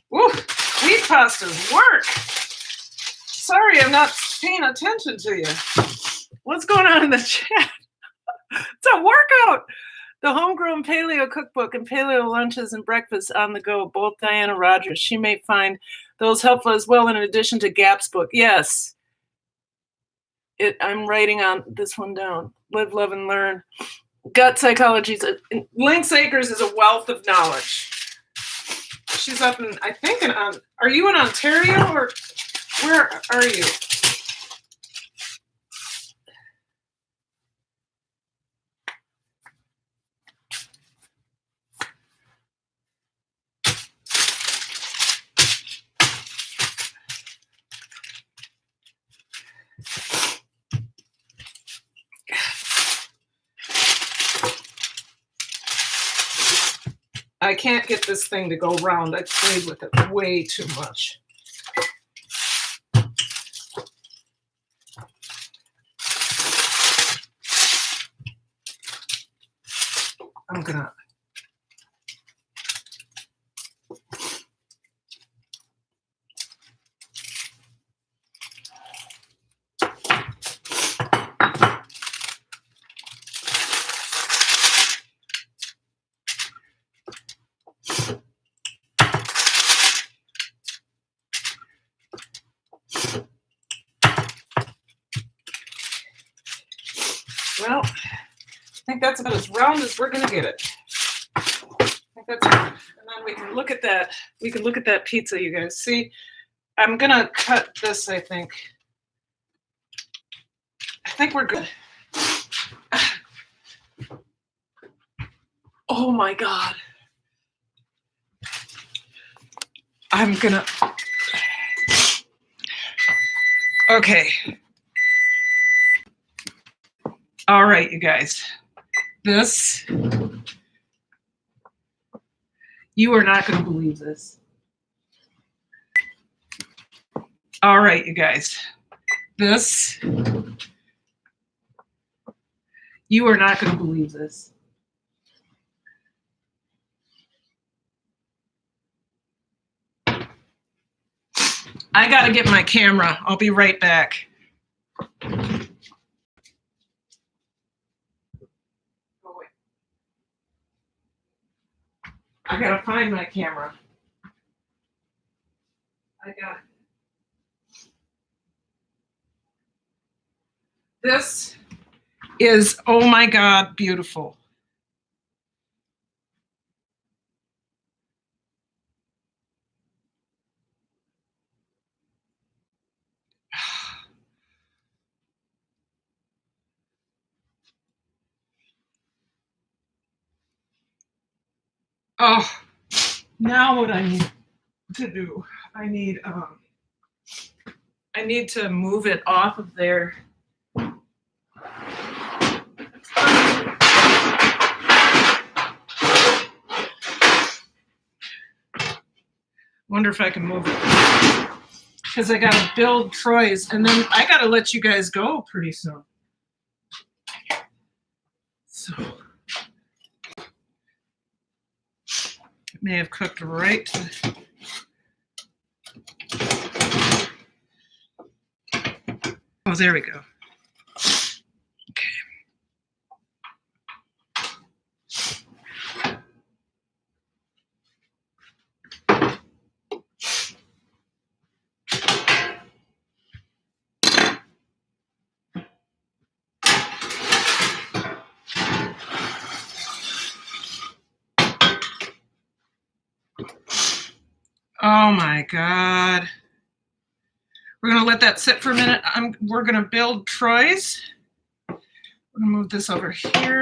Woo, wheat pastas work. Sorry, I'm not paying attention to you. What's going on in the chat? It's a workout. The Homegrown Paleo Cookbook and Paleo Lunches and Breakfasts on the Go, both Diana Rogers. She may find those helpful as well, in addition to Gap's book. Yes. I'm writing on this one down. Live, Love, and Learn. Gut Psychology. Lynx Acres is a wealth of knowledge. She's up in, I think, are you in Ontario or where are you? I can't get this thing to go round. I played with it way too much. I'm gonna. Well, I think that's about as round as we're gonna get it. I think that's enough. And then we can look at that. We can look at that pizza, you guys. See, I'm gonna cut this, I think. I think we're good. Oh my God. I'm gonna. Okay. All right, you guys. This, you are not going to believe this. All right, you guys. This, you are not going to believe this. I got to get my camera. I'll be right back. I gotta find my camera. I got it. This is, oh my God, beautiful. Oh, now what I need to do, I need to move it off of there. Wonder if I can move it. Because I gotta build Troy's, and then I gotta let you guys go pretty soon. So it may have cooked right to oh, there we go. Okay. Oh my God. We're gonna let that sit for a minute. We're gonna build Troy's. I'm gonna move this over here.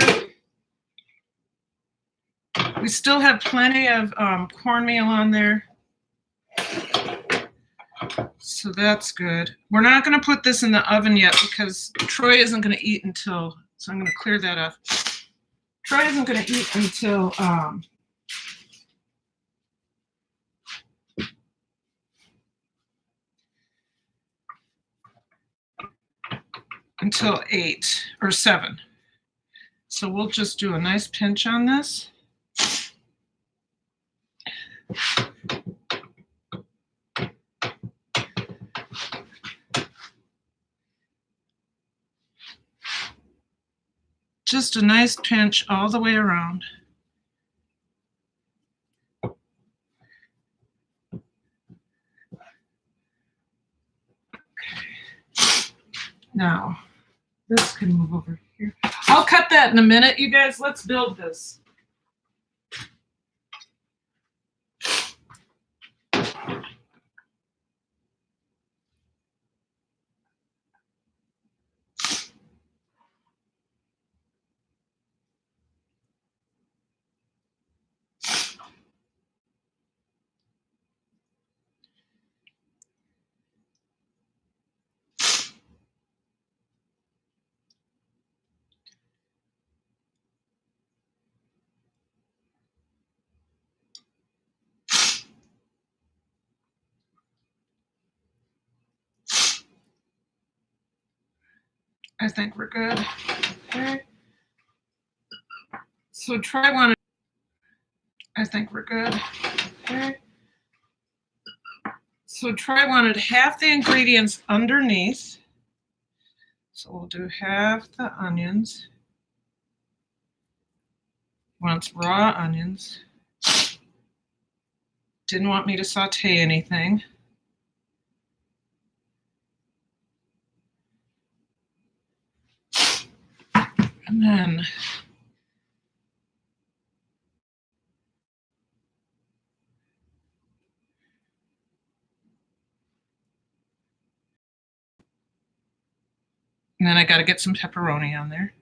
We still have plenty of cornmeal on there. So that's good. We're not gonna put this in the oven yet because Troy isn't gonna eat until, so I'm gonna clear that off. Troy isn't gonna eat until 8 or 7. So we'll just do a nice pinch on this. Just a nice pinch all the way around. Now, this can move over here. I'll cut that in a minute, you guys. Let's build this. I think we're good. Okay. So try one. I think we're good. Okay. So Troy wanted half the ingredients underneath. So we'll do half the onions. Wants raw onions. Didn't want me to saute anything. And then I got to get some pepperoni on there.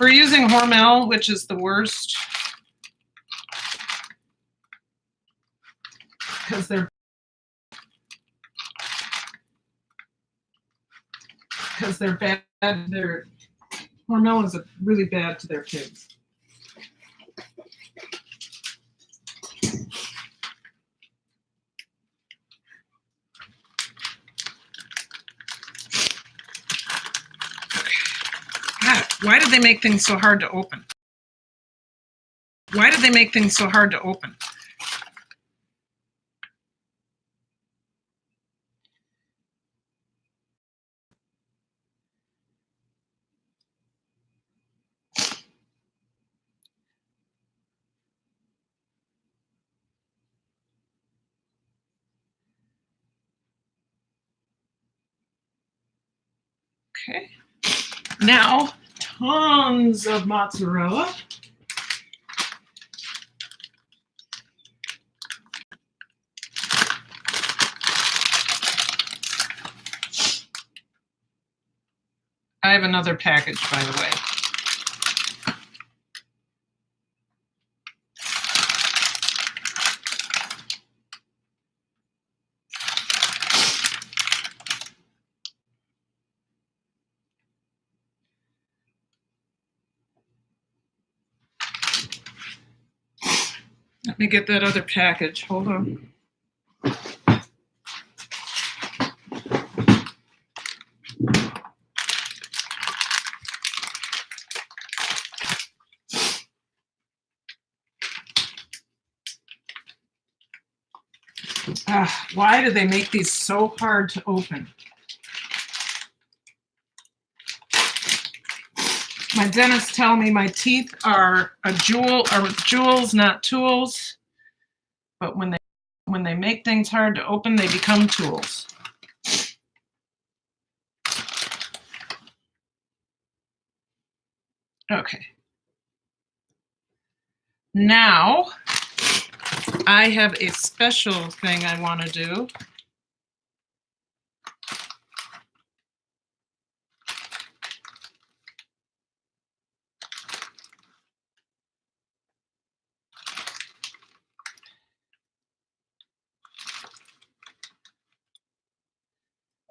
We're using Hormel, which is the worst because they're bad. Hormel is really bad to their kids. God, why did they make things so hard to open? Why do they make things so hard to open? Okay. Now, tons of mozzarella. I have another package, by the way. Let me get that other package. Hold on. Why do they make these so hard to open? My dentist tell me my teeth are jewels, not tools. But when they make things hard to open, they become tools. Okay. Now, I have a special thing I want to do.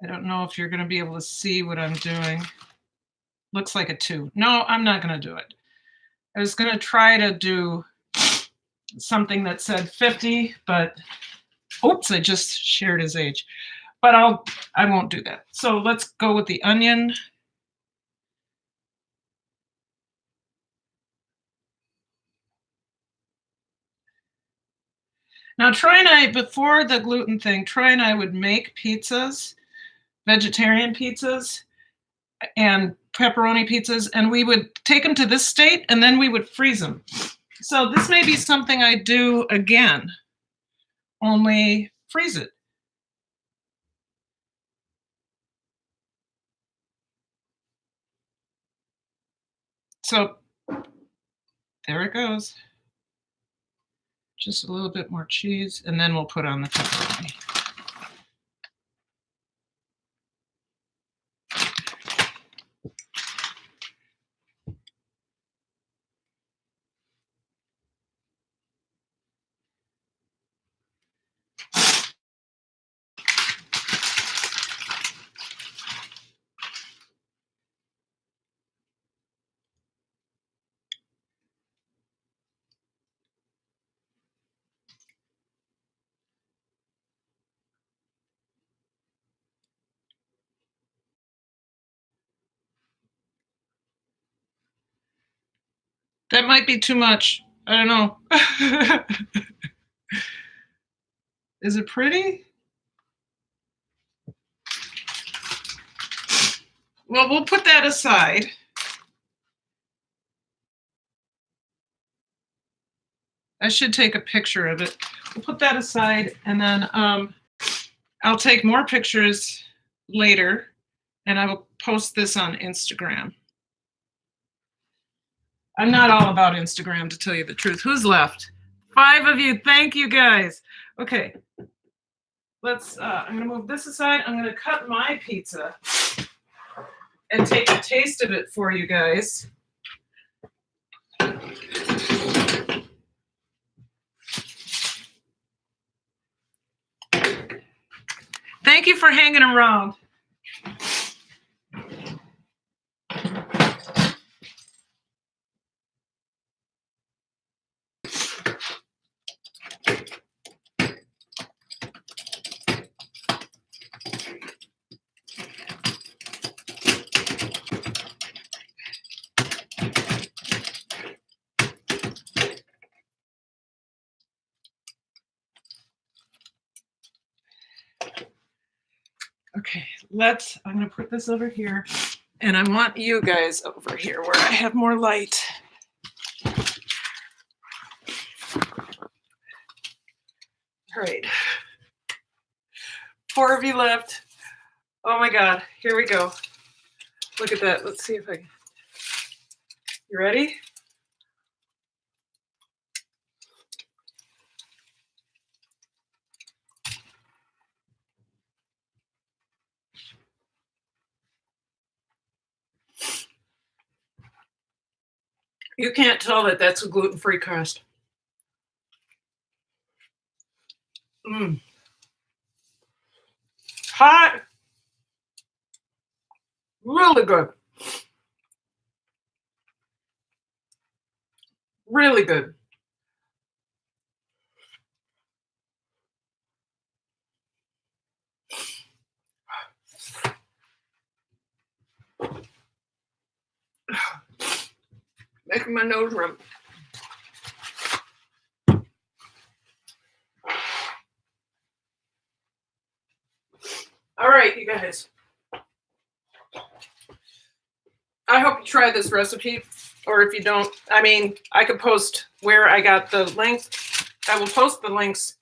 I don't know if you're going to be able to see what I'm doing. Looks like a 2. No, I'm not going to do it. I was going to try to do something that said 50, but oops, I just shared his age. But I won't do that. So let's go with the onion. Now Troy and I, before the gluten thing, Troy and I would make pizzas, vegetarian pizzas, and pepperoni pizzas, and we would take them to this state and then we would freeze them. So this may be something I do again, only freeze it. So there it goes. Just a little bit more cheese, and then we'll put on the pepperoni. That might be too much. I don't know. Is it pretty? Well, we'll put that aside. I should take a picture of it. We'll put that aside, and then I'll take more pictures later, and I will post this on Instagram. I'm not all about Instagram, to tell you the truth. Who's left? 5 of you. Thank you, guys. Okay. Let's, I'm going to move this aside. I'm going to cut my pizza and take a taste of it for you guys. Thank you for hanging around. Okay, I'm gonna put this over here, and I want you guys over here where I have more light. All right, 4 of you left. Oh my God, here we go. Look at that. Let's see if I can. You ready? You can't tell that that's a gluten-free crust. Mmm. Hot. Really good. Really good. Making my nose run. All right, you guys. I hope you try this recipe, or if you don't, I mean, I could post where I got the links. I will post the links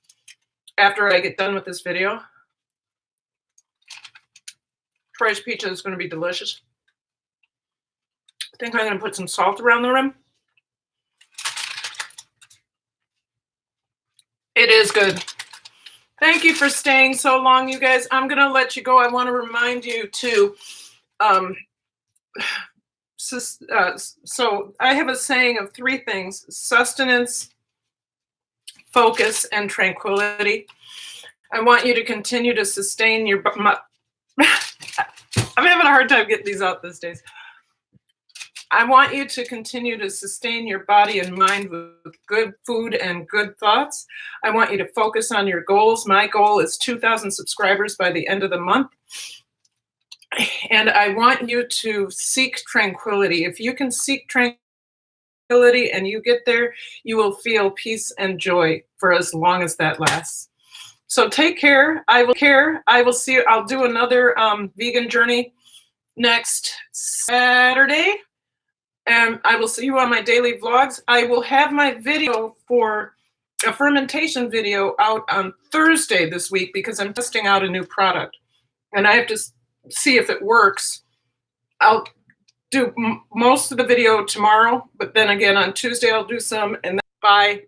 after I get done with this video. Troy's pizza is going to be delicious. I think I'm going to put some salt around the rim. It is good. Thank you for staying so long, you guys. I'm going to let you go. I want to remind you to, so I have a saying of 3 things: sustenance, focus, and tranquility. I want you to continue to sustain your, I'm having a hard time getting these out these days. I want you to continue to sustain your body and mind with good food and good thoughts. I want you to focus on your goals. My goal is 2,000 subscribers by the end of the month. And I want you to seek tranquility. If you can seek tranquility and you get there, you will feel peace and joy for as long as that lasts. So take care. I will see you. I'll do another vegan journey next Saturday. And I will see you on my daily vlogs. I will have my video for a fermentation video out on Thursday this week because I'm testing out a new product. And I have to see if it works. I'll do most of the video tomorrow, but then again on Tuesday I'll do some. And then bye.